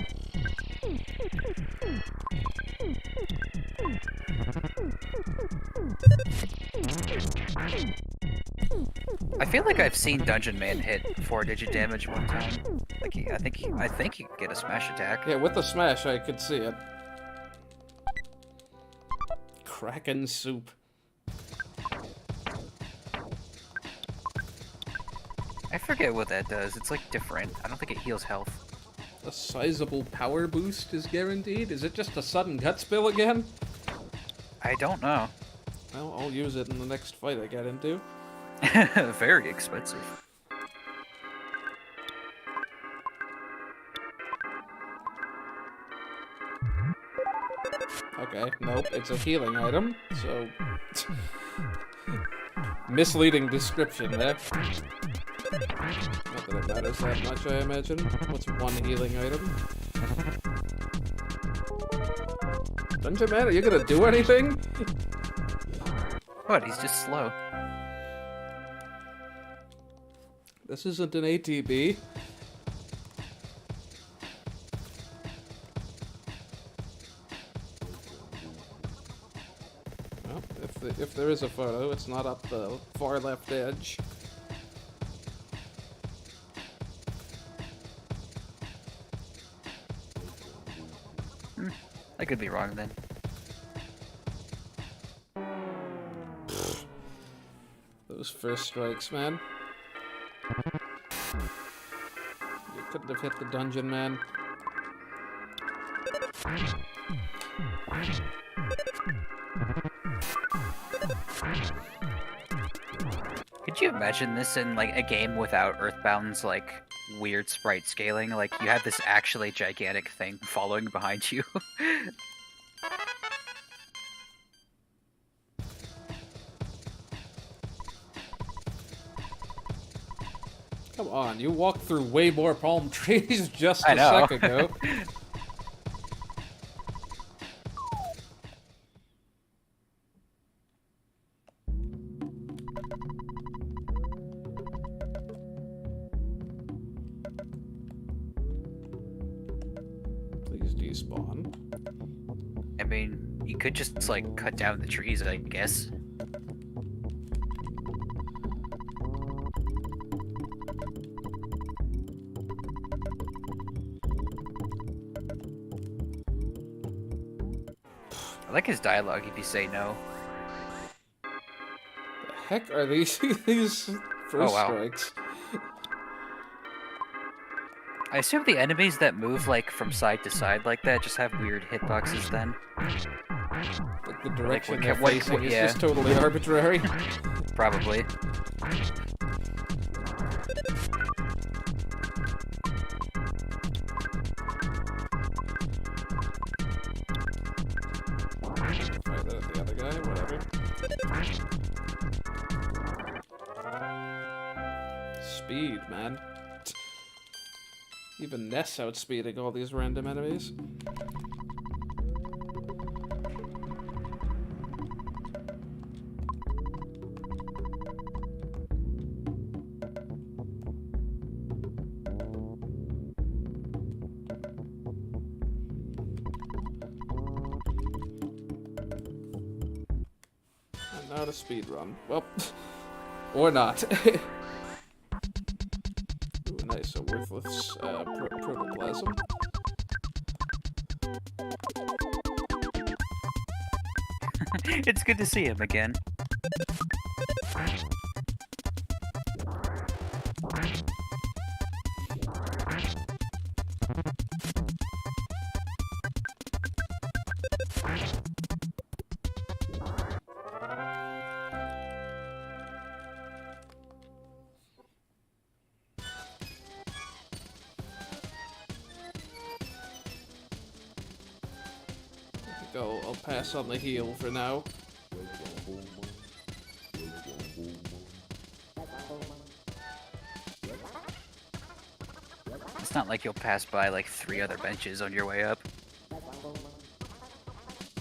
I feel like I've seen Dungeon Man hit 4-digit damage one time. Like I think he could get a smash attack. Yeah, with the smash, I could see it. Kraken soup. I forget what that does. It's like different. I don't think it heals health. A sizable power boost is guaranteed? Is it just a sudden gut spill again? I don't know. Well, I'll use it in the next fight I get into. Very expensive. Okay, nope, it's a healing item, so... Misleading description there. Not that it matters that much, I imagine. What's one healing item? Dungeon Man, are you gonna do anything? What? He's just slow. This isn't an ATB. Well, if there is a photo, it's not up the far left edge. I could be wrong then. Those first strikes, man. You couldn't have hit the Dungeon Man. Could you imagine this in like a game without EarthBound's like weird sprite scaling? Like you have this actually gigantic thing following behind you. Come on, you walked through way more palm trees just I a know. sec ago. despawn. I mean, you could just, like, cut down the trees, I guess. I like his dialogue if you say no. The heck are these these first strikes? I assume the enemies that move like from side to side like that just have weird hitboxes then. Like the direction like, they're facing is just totally arbitrary. Probably. Fire that at the other guy, whatever. Speed, man. Even Ness outspeeding all these random enemies. And now to speed run. Well, or not. Ooh, nice, a worthless protoplasm. It's good to see him again. I'll pass on the heal for now. It's not like you'll pass by like 3 other benches on your way up.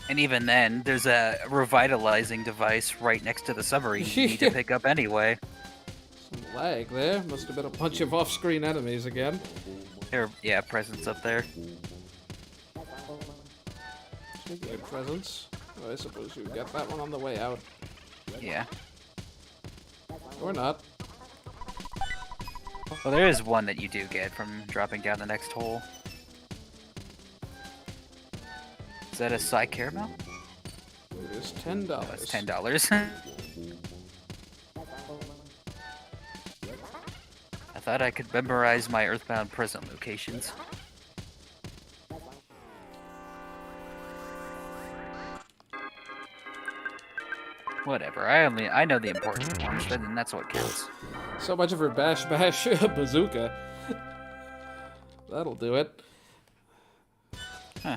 And even then, there's a revitalizing device right next to the submarine you need to pick up anyway. Some lag there. Must have been a bunch of off-screen enemies again. Yeah, presence up there. Speaking of presents, well, I suppose you get that one on the way out. Yeah. Or not. Well, there is one that you do get from dropping down the next hole. Is that a side caramel? It is $10. No, it's $10. I thought I could memorize my EarthBound prison locations. Whatever, I know the important ones, and that's what counts. So much for Bash Bash Bazooka. That'll do it. Huh.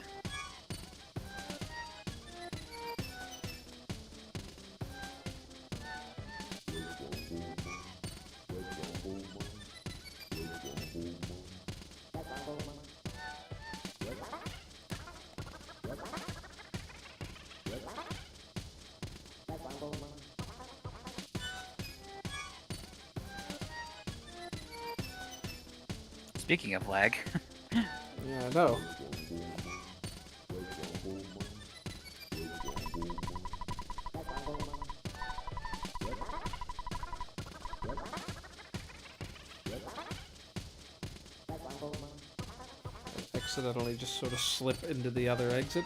Speaking of lag. Yeah, I know. I accidentally just sort of slip into the other exit.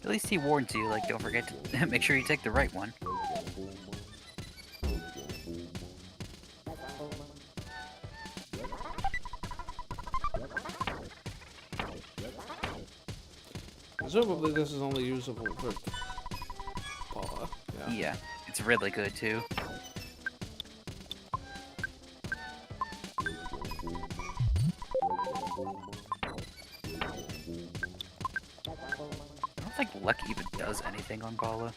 At least he warns you, like, don't forget to make sure you take the right one. Presumably this is only usable for Paula. Yeah, it's really good too. I don't think luck even does anything on Paula.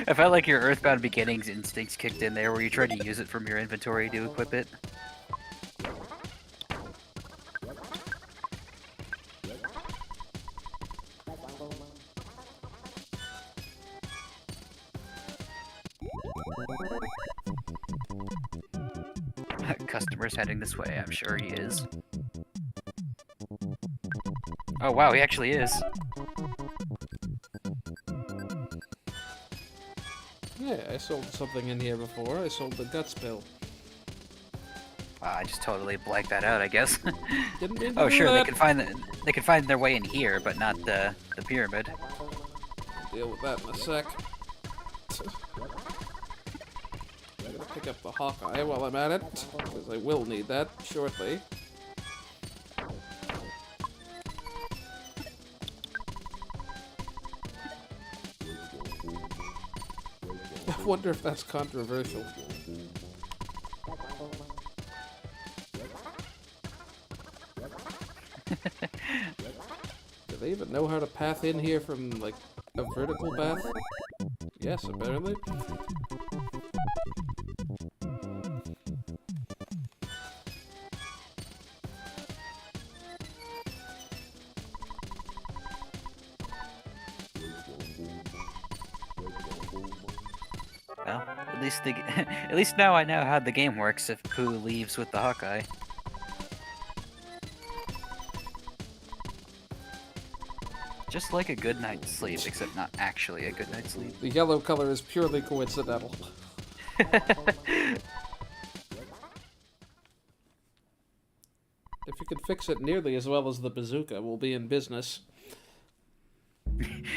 I felt like your EarthBound Beginnings instincts kicked in there where you tried to use it from your inventory to equip it. Customer's heading this way, I'm sure he is. Oh wow, he actually is. Yeah, I sold something in here before. I sold the guts pill. I just totally blanked that out, I guess. Didn't mean to Oh do sure, that. they can find their way in here, but not the pyramid. Deal with that in a sec. I'm gonna pick up the Hawkeye while I'm at it, because I will need that shortly. I wonder if that's controversial. Do they even know how to path in here from, like, a vertical path? Yes, apparently. Well, at least at least now I know how the game works if Pooh leaves with the Hawkeye. Just like a good night's sleep, except not actually a good night's sleep. The yellow color is purely coincidental. If you can fix it nearly as well as the bazooka, we'll be in business.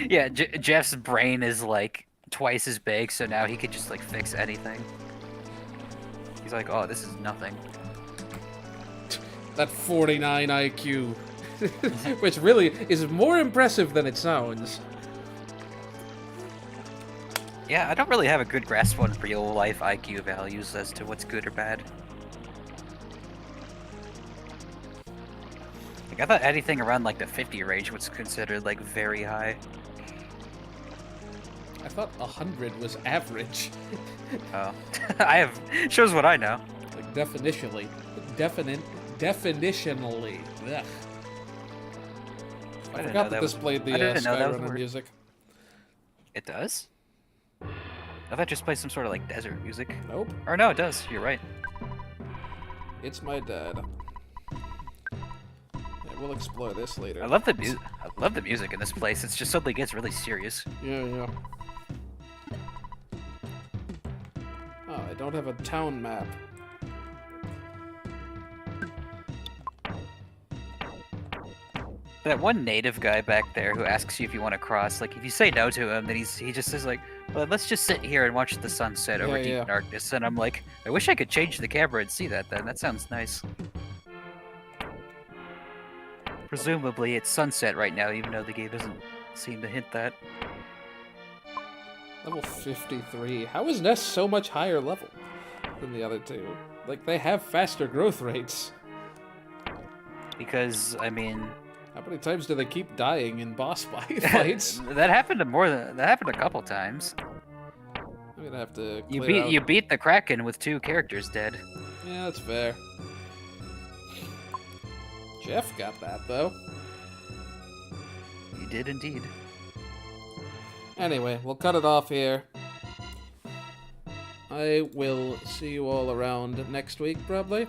Yeah, Jeff's brain is like twice as big, so now he could just like fix anything. He's like, oh, this is nothing. That 49 IQ. Which really is more impressive than it sounds. Yeah, I don't really have a good grasp on real life IQ values as to what's good or bad. Like, I thought anything around like the 50 range was considered like very high. I thought 100 was average. Oh, shows what I know. Like definitionally. Definitionally. Ugh. I forgot that this played the Skyrunner music. It does? I thought it just played some sort of like desert music. Nope. Or no, it does. You're right. It's my dad. Yeah, we'll explore this later. I love the music. I love the music in this place. It's just suddenly gets really serious. Yeah. Oh, I don't have a town map. That one native guy back there who asks you if you want to cross, like if you say no to him, then he just says like, well, let's just sit here and watch the sunset over deep darkness. And I'm like, I wish I could change the camera and see that then. That sounds nice. Presumably it's sunset right now, even though the game doesn't seem to hint that. Level 53. How is Ness so much higher level than the other two? Like, they have faster growth rates. Because, I mean... How many times do they keep dying in boss fights? That happened a couple times. I'm gonna have to You beat the Kraken with 2 characters dead. Yeah, that's fair. Jeff got that, though. You did indeed. Anyway, we'll cut it off here. I will see you all around next week, probably.